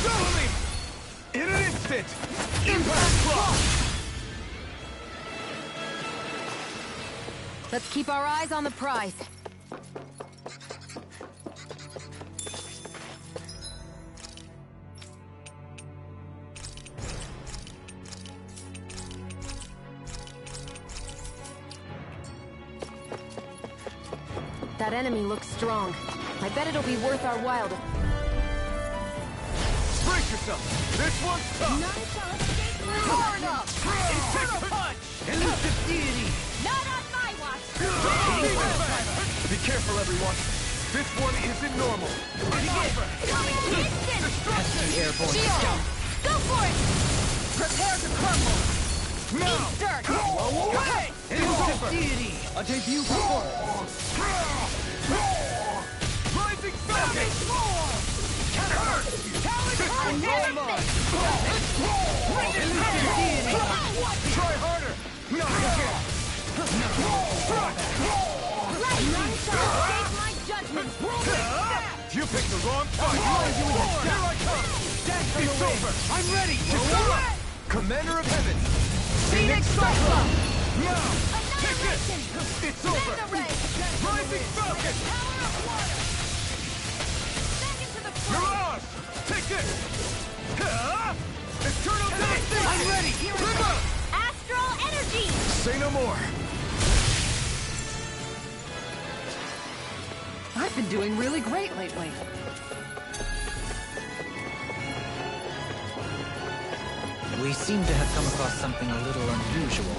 Double me! In an instant! Impact block! Let's keep our eyes on the prize. That enemy looks strong. I bet it'll be worth our while to... Brace yourself! This one's tough! None shall escape my Far enough! Take a punch! Elusive deity! Not on my watch! Be careful, everyone! This one isn't normal! Coming distance! Destruction! Airborne Shield! scout. Go for it! Prepare to crumble! Now! Eat dirt! Hey! Elusive deity! A debut performance! Rising Falcon! I'll never miss! Try harder! Not again! None shall escape my judgment! You picked the wrong fight! Here I come! It's over! I'm ready! Commander of Heaven! Phoenix Cyclone! Now! Take it! Annihilation! It's over! Mega Ray! Rising Falcon! Power of water! Back into the fray! You're ours! Take this! Eternal Dynasty! I'm ready! Live up! Astral energy! Say no more! I've been doing really great lately. We seem to have come across something a little unusual.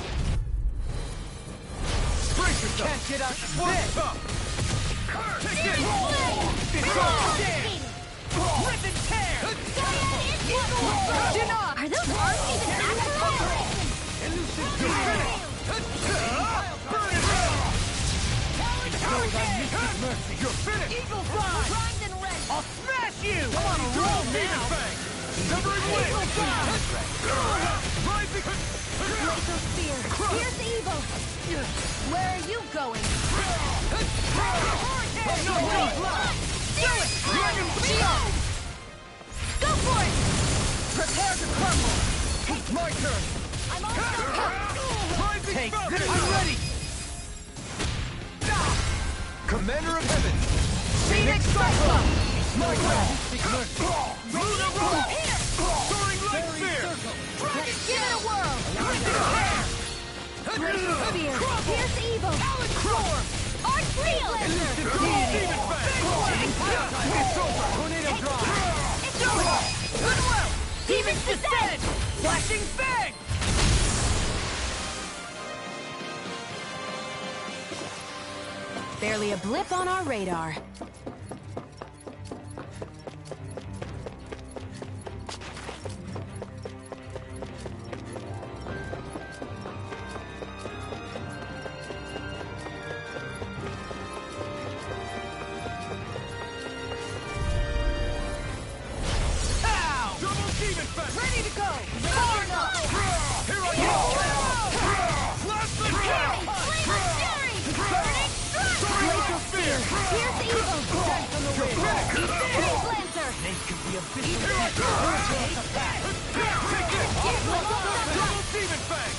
Brace yourself! Can't get out This of one's bed! tough! Take it! It's Devastating! Rip and tear! Are those arms even active? Elusive deity! Burn in hell! Show thy mystic mercy! You're finished! Eagle fly! Primed and red! I'll smash you! I'm on a roll Demon now! Fang! Severing Blade! Rising... Glacial spear! Pierce evil! Where are you going? Do it! Dragon Shield! Go for it! Prepare to crumble! My turn! I'm also... Rising Take Falcon! this! I'm ready! Commander of Heaven! Phoenix Cyclone! My turn! Mystic mercy! Luna Roll! Here! Soaring Light Spear! Give it a whirl! Glacial spear! Pierce evil! Roar! Arch field! Demon Fang! It's over! Tornado drive! It's over! Goodwill! Demon's descent! Flashing fang! Barely a blip on our radar. Double Demon Fang! Ready to go! Far enough! Here I go! Blast the Flame of fury! Burning strike! Glacial Spear! Pierce evil! Freeze Lancer! They could be a bit Take it! Get low! Double Demon Fang!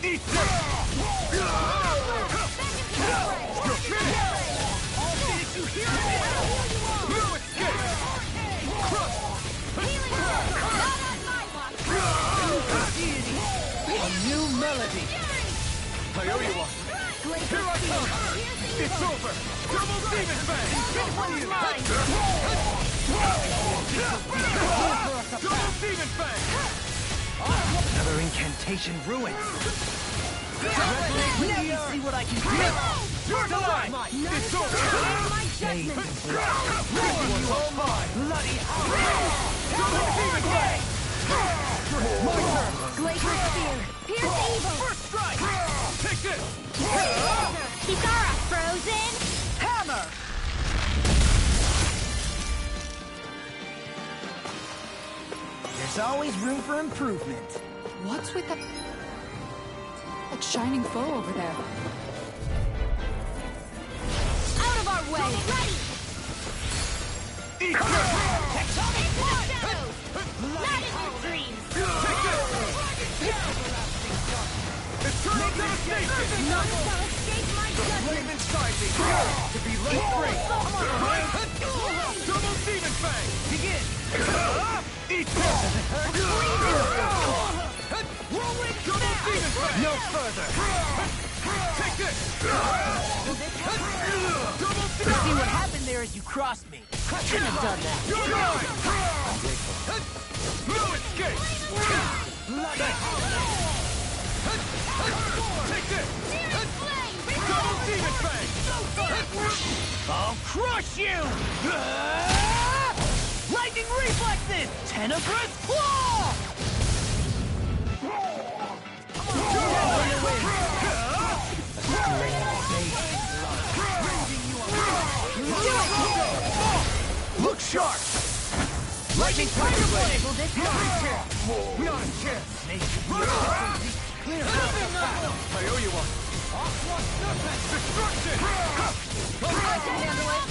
Eat this! You're finished! No escape! Crush! Healing blow! Not on my watch! a new melody! I owe you one! Here I come! It's over! Double Demon Fang! This one's mine! Double Demon Fang! Another incantation ruined. Let me see what I can do! Your time! It's over! My judgment! All mine! Bloody Double Demon Fang! My turn! Glacial spear! Pierce evil! First strike! Take this! Kisara! Frozen! Hammer! There's always room for improvement. What's with that shining foe over there? Out of our way! Ready! Eat this! Tectonic shadows! Not in your dreams! Take this! Eternal devastation! None shall escape my judgment! Flame inside me! To be laid free! Double Demon Fang! Begin! Eat this! Rolling Double Demon Fang! No further! Take See what happened there is you crossed me. Shouldn't have done that. You're mine! No escape! Take this! Double demon fang! I'll crush you! Lightning reflexes! Tenebrous claw! Look sharp! Lightning tiger blade! Not a chance! Not a chance! Clear out! I owe you one! Destruction! I can handle it!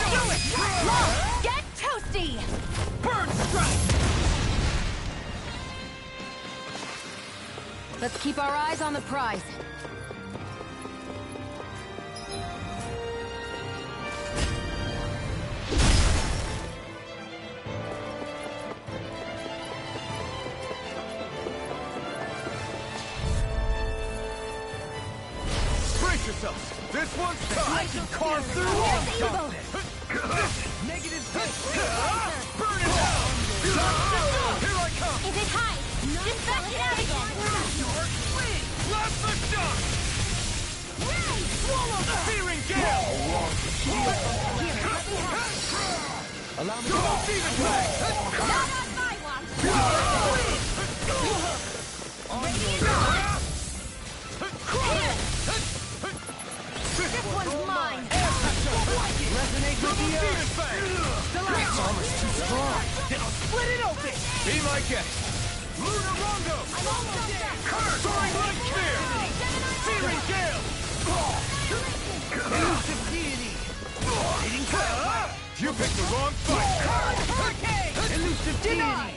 Do it! Look! Get toasty! Burn strike! Let's keep our eyes on the prize. Brace yourselves! This one's tough! I can carve through all evil! negative Burn it down! Here I come! If it hides, just back it out again! Blast the shot! Swallow the searing gale! Allow me to Double demon fang! Not on my watch! Here! This one's mine! resonate with the Demon earth. fang! This armor's too strong. Then I'll split it open. Be my guest! Lunar Rondo! I'm almost there! Soaring light spear! Searing gale! Elusive deity. Hitting fire. You picked the wrong fight! Hurricane. Elusive deity.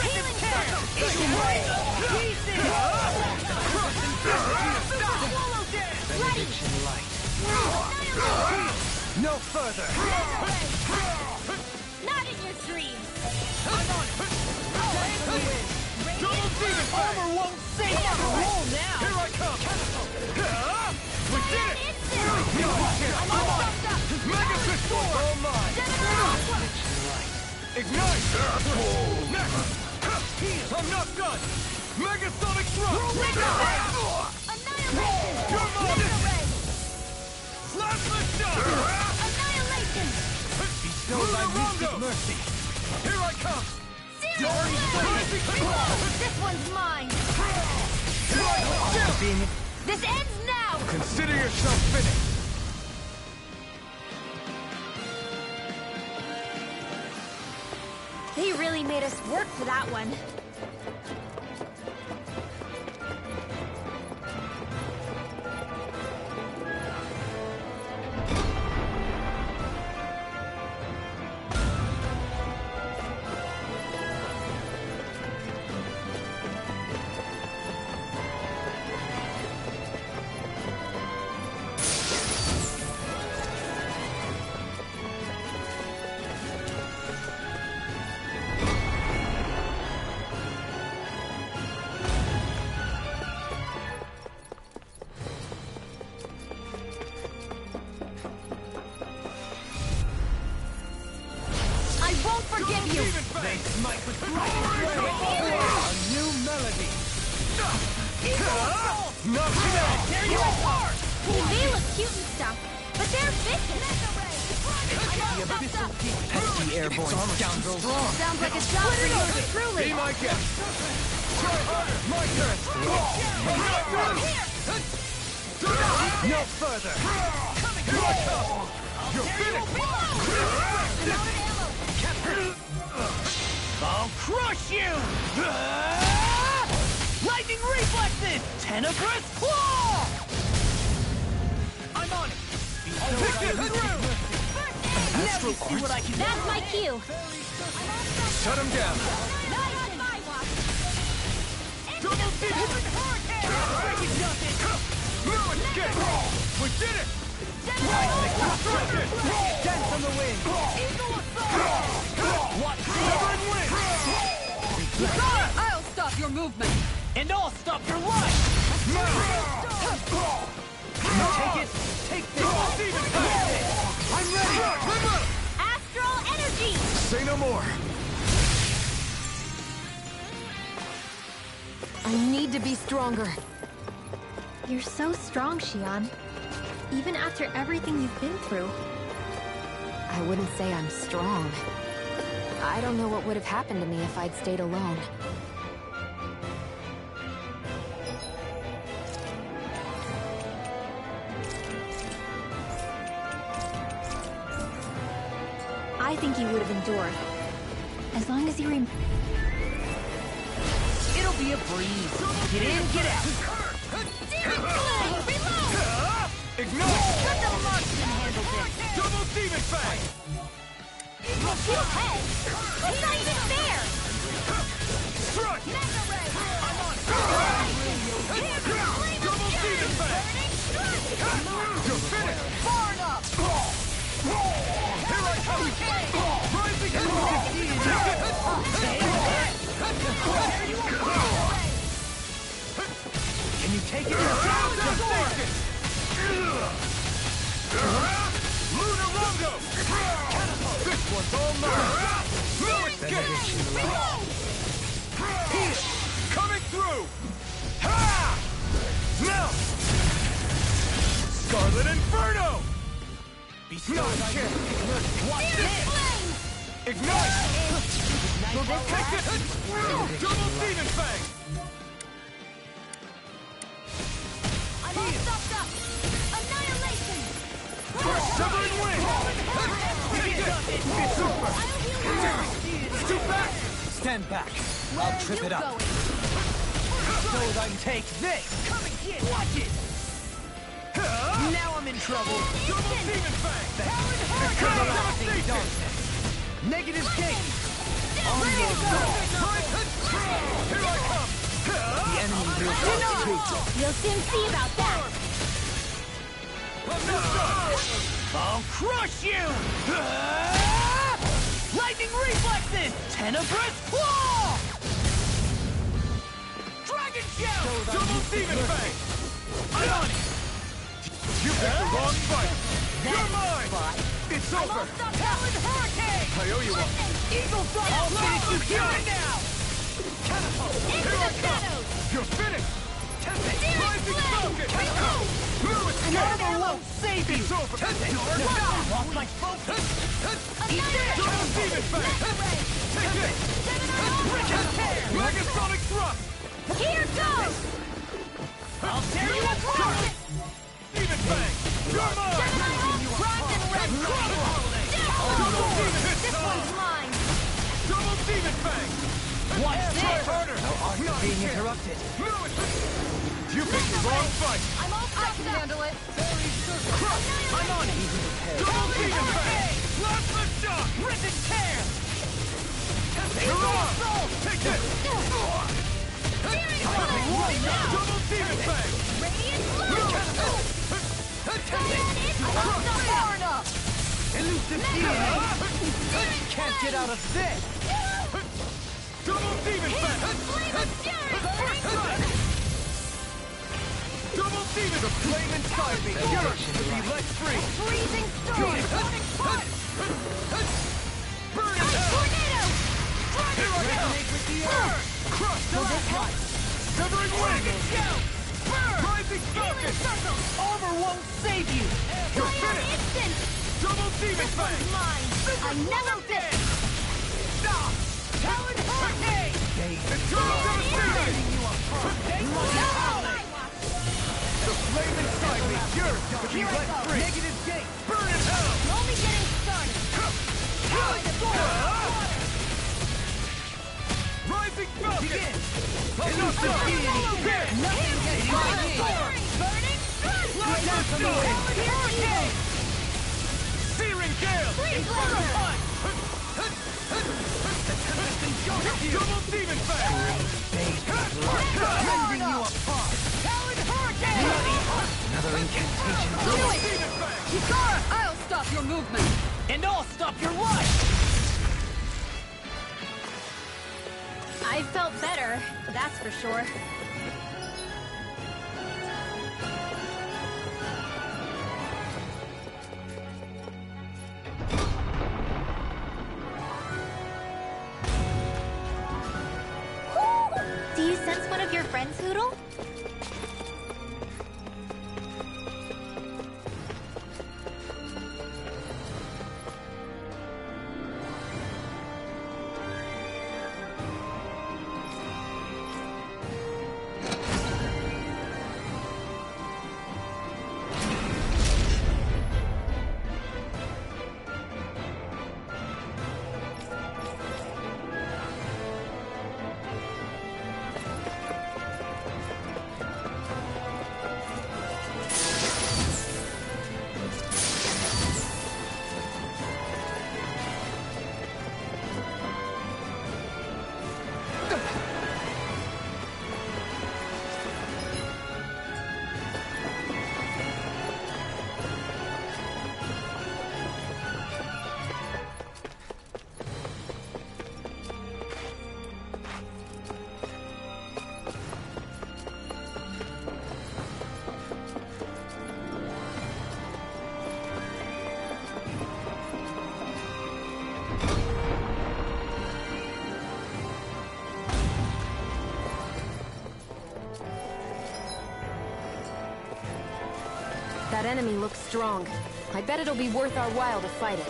Healing fire! Eagle ray. Pieces. Swallow dead! Ready! No further. Not in your dreams! Double demon fang! Armor won't save our roll now. Here I come! We did it! Mega fist! All mine! Ignite! Next! I'm not done! Megasonic thrust! You're mine! Flash the shot! Annihilation! Bestow thy mystic mercy. Here I come! This one's mine! Being This ends now! Consider yourself finished! They really made us work for that one. I won't forgive you! they smite with blinding flame. A new melody. Not today! Tear you apart. They may look cute and stuff, but they're vicious! Pesky airborne scoundrels. Sounds like a job for you truly! Be my guest! Try harder! My turn! I'm not done! No further. Here I come! You're finished! I'll crush you! Lightning reflexes! Tenebrous claw! I'm on it! Pick this through! Now you see what I can do. That's my cue! Shut him down! Not on my watch! Double demon! Freaking nothing! No escape! We did it! Destruction! Dance on the wing! Watch Severing wind! I'll stop your movement! and I'll stop your life! Can you take it? Take this! I'm ready! Astral energy! Say no more! I need to be stronger. You're so strong, Xion. Even after everything you've been through. I wouldn't say I'm strong. I don't know what would have happened to me if I'd stayed alone. I think you would have endured. As long as you It'll be a breeze. Get in, get out. Ignite! Let the Marksman handle this. Double Demon Fang! Two heads? That's not even fair! Strike! I'm on! Double Demon Fang! You're finished! Far enough. Here I come! Rising Can you take it? Lunar Rondo! This one's all mine! No escape! Coming through! Ha! Now! Scarlet Inferno! Be still, Watch this. Ignite! Take it! Double Demon Fang! I'm all stopped up! Annihilation! Severing Wing! Take it! It's over! Too fast! Stand back. I'll trip it up. So I take this. Come and get. Watch it. Now I'm in trouble. Double Demon Fang! Everlasting darkness. Negative gate. Onward go. Here I come! The enemy will retreat. You'll soon see about that! I'll crush you! Lightning reflexes! Tenebrous claw! Dragon shell! Double Demon Fang! I'm on it! You picked the wrong fight! You're mine! It's over! Talon hurricane! I owe you one! Eagle dart! I'll finish you here and now! Catapult! Into the shadows! You're finished! Tempest! Rising Falcon! Lewis Armor won't save you! It's over! Lost my focus! Double Demon Fang! Take it! Megasonic Thrust! Here goes! I'll tear you apart! Demon Fang! You're mine! Primed and ready! Double Demon Hit! This one's mine! Double Demon Fang! Watch Try this! harder! Not being interrupted. You picked the wrong fight! I'm all stopped up! Handle it. I'm on it! Double Demon Fang! Plasma Shock! Rip and tear! You're on! Take it! Double Demon Fang! Radiant Blue! Far enough! Elusive can't get out of this! Double Demon Fang! Flame of Fury! Double Demon! The flame inside me! You're to be let free! Freezing storm! Burn it out! Tornado! Here I come! Burn! Crush! Severing Wing! Rising Falcon! Armor won't save you! You're finished! Instant! Double Demon Fang! Mine! I never miss! Stop! Talon Hurricane! Eternal Devastation! The flame inside me! You're to be let free! Negative gate! Burn it out! Only getting started! Rising Falcon! Begin! Enough Here! Nothing can Burning Get down from the way! Hurricane! Searing Gale! Inferno Punch! Double Demon Fang! Rending you apart! Talon Hurricane! Another incantation! Double Demon Fang! Hikara, I'll stop your movement. And I'll stop your life! I felt better, that's for sure. friends, Hootle? That enemy looks strong. I bet it'll be worth our while to fight it.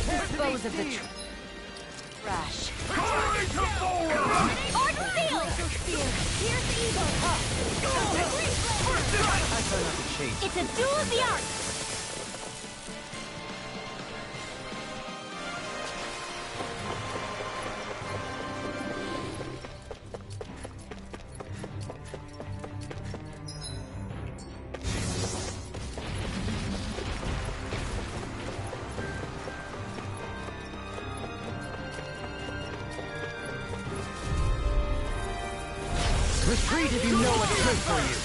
Dispose of the trash. Art Seal! Here's the Eagle! I try not to chase. It's a duel of the arts! Retreat if you know what's good for you.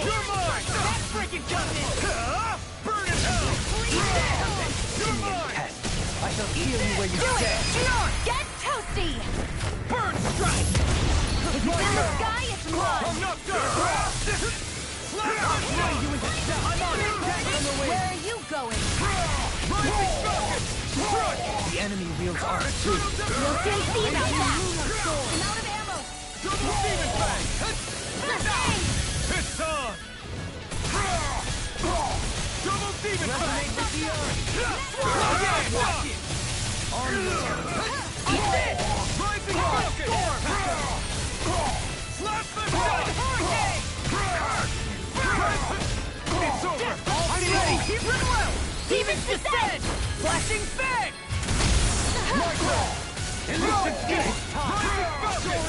You're mine! That freaking gun! Burn it hell! You're mine! I shall heal you where you stand. Get toasty! Burn strike! If it's in the sky, it's mine! I'm not done! You into stuff! I'm on it! On the way! Where are you going? Rising rocket! The enemy wields armor too. We'll soon see about that! I'm out of ammo! Double demon bang! It's on! Double demon bang! Watch it! On you! Rising rocket! Slap the shot! It's over! I'm ready! Keep it well! Demons descend! Flashing fang! Elusive skill! Rising falcon!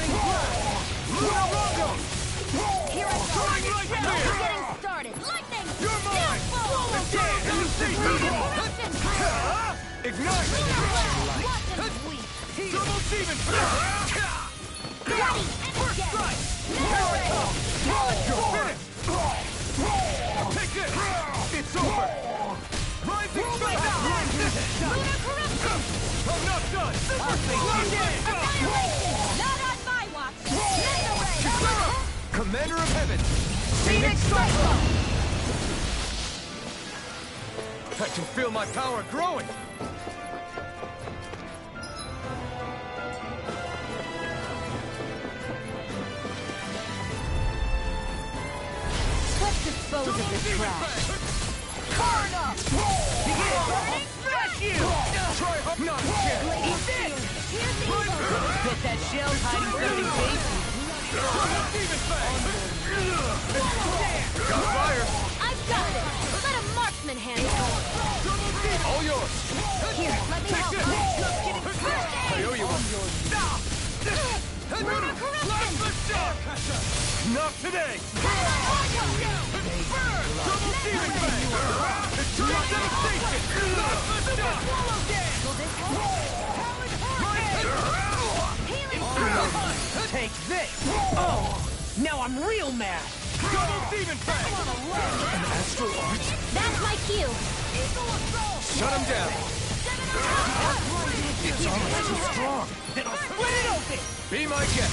Lunarongo! Here I go! Soaring like Just fear! getting started! Lightning! You're mine! Ignite! Double demon flash! Ready! First strike! Here it comes! Finish! Take this! It's over! Rising falcon! Lunar corruption! I'm not done! Super Annihilation! Not on my watch! Mega ray! Commander of Heaven! Phoenix Cyclone! I can feel my power growing! Let's dispose of the trash. Burn up! Begin! Smash you! Try up! Not again! Eat this! Here's the Eagle! Bet that shell's hiding something tasty. Demon Fang! Got fire! I've got it! Let a marksman handle it! All yours! Here, let me help! I owe you one. Lunar corruption! Not today! Burn! Double demon fang! It's true devastation! Swallow dead! Will this help? Healing! Now I'm real mad! Double Demon Fang! An Astral Arts? That's my cue. Shut him down! It's almost too strong! Then I'll split it open! Be my guest!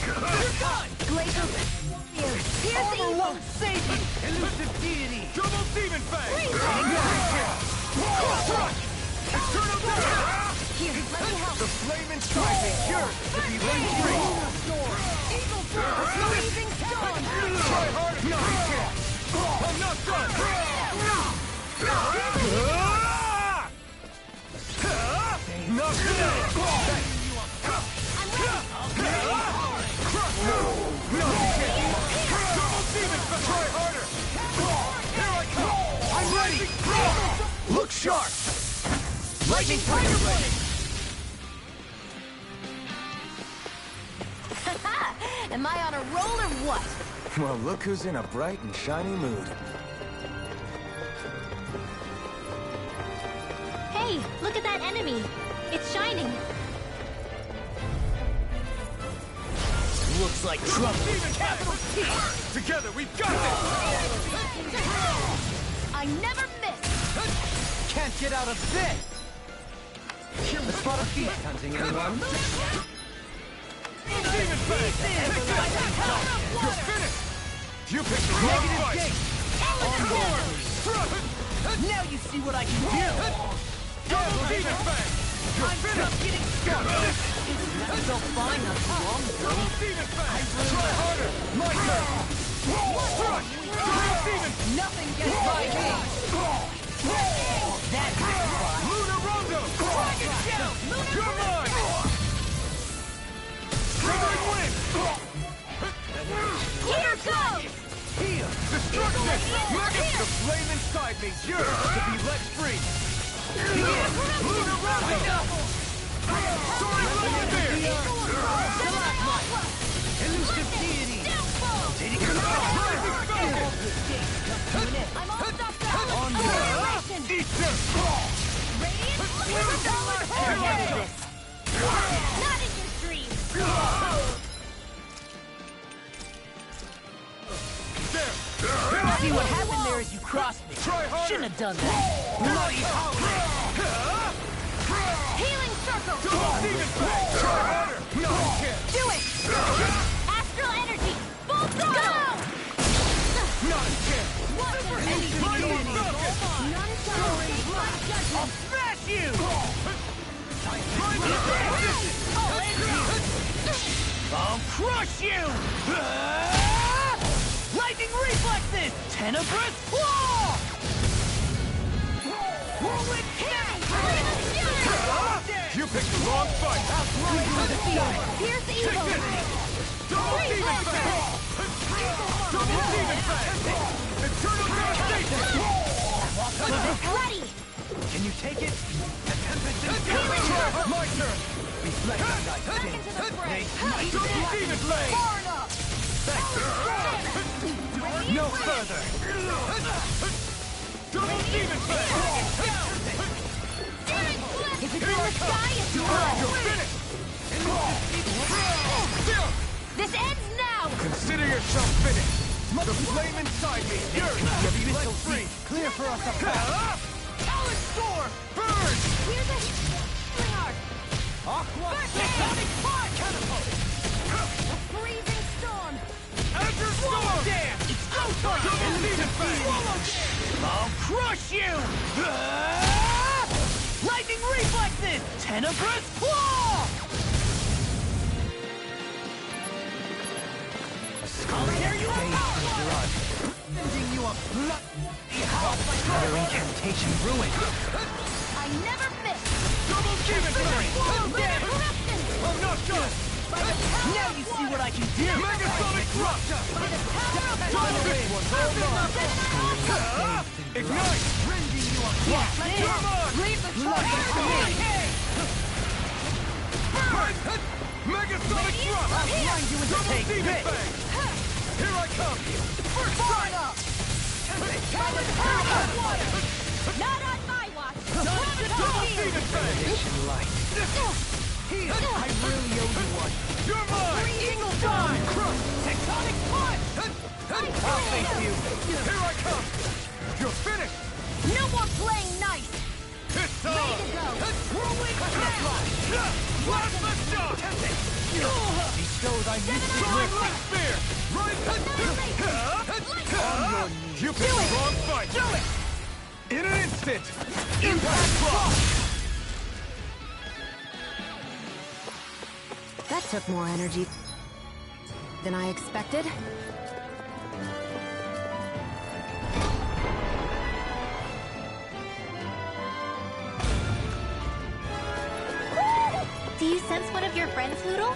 You're done! Glacial Warrior. Here's the Armor evil. won't save you! Elusive deity! Double Demon Fang! Freeze! Eternal Death! Here, let me help. The flame inside me yearns to be laid free! Eagle Force. Freezing Storm. Try harder! No, you can't! I'm not done! Not today! I'm ready. No, you can't! Double Demon Fang! Try harder! Here I come! I'm ready! Look sharp! Lightning Tiger ready! Am I on a roll or what? Well, look who's in a bright and shiny mood. Hey, look at that enemy. It's shining. Looks like trouble with capital T! Together, we've got this! I never miss. Can't get out of this! Let's spot a feast hunting, anyone? Demon Fang! You're finished! You picked the wrong fight! Now you see what I can do! Double Demon Fang! You're I'm finished! just getting started! That felt fine not too long ago. Double Demon Fang! Try harder! My turn! Double Demon! Nothing gets by me! That's fine! Luna Rondo! Dragon Shell! You're mine! Southern Wind! Here goes. Here! Destruction! The flame inside me yearns to be let free! Luna Rondo! Soaring Lumberbear! Elusive deity! Rising Falcon! I'm all stopped up. On Annihilation. Eat them! Radiant. Not in your dreams. There! See what happened there as you crossed me. Try harder! Shouldn't have done that. Bloody Healing circle. Double Demon Fang! Try harder! No, you can't! Do it. Astral energy. Full throttle. Not a chance! Lightning Falcon! None tolerate my judgment. Smash you! I'll crush you! Lightning reflexes! Tenebrous claw! Whirlwind cannon! You picked the wrong fight! Here's the evil. Double Demon Fang! Double Demon Fang! Eternal Devastation! Ready. Can you take it? My turn! Back into the fray. Double Demon Fang! Far enough. No further! Double Demon Fang! If it's in the sky, it's You're mine. finished! This ends now. Consider yourself finished! The flame inside me yearns to be let free! Clear for us up top! Talon Storm! Burn! Here's a healing art. Aqua! Sonic Spark. A freezing storm. Azure Storm! Damn! It's go time! Double Demon Fang! I'll crush you! Lightning reflexes! Tenebrous claw! I'll tear you apart! Sending you a bloody house! Another incantation ruined. I never miss. Double Demon Fang! Lunar corruption. I'm not done! Now you see what I can do! Megasonic Thrust! Double this one's all mine! Ignite! Rending you a Yes, You're mine! Leave the charge to me! Megasonic Thrust! I'll grind you into Double take Demon this! Fang! Here I come! First strike! Not on my watch. Double Demon Fang! Light. Here, I really owe you one. You're mine! Eagle time! Crush! I'll face you. Here I come! You're finished! No more playing nice! It's on! Ready to go! Whirling smash! Plasma shot! Bestow thy mystic Throwing mercy. light spear! Right! On your knees. You picked the wrong fight! Do it! In an instant! Impact block! That took more energy than I expected. Do you sense one of your friends, Hoodle?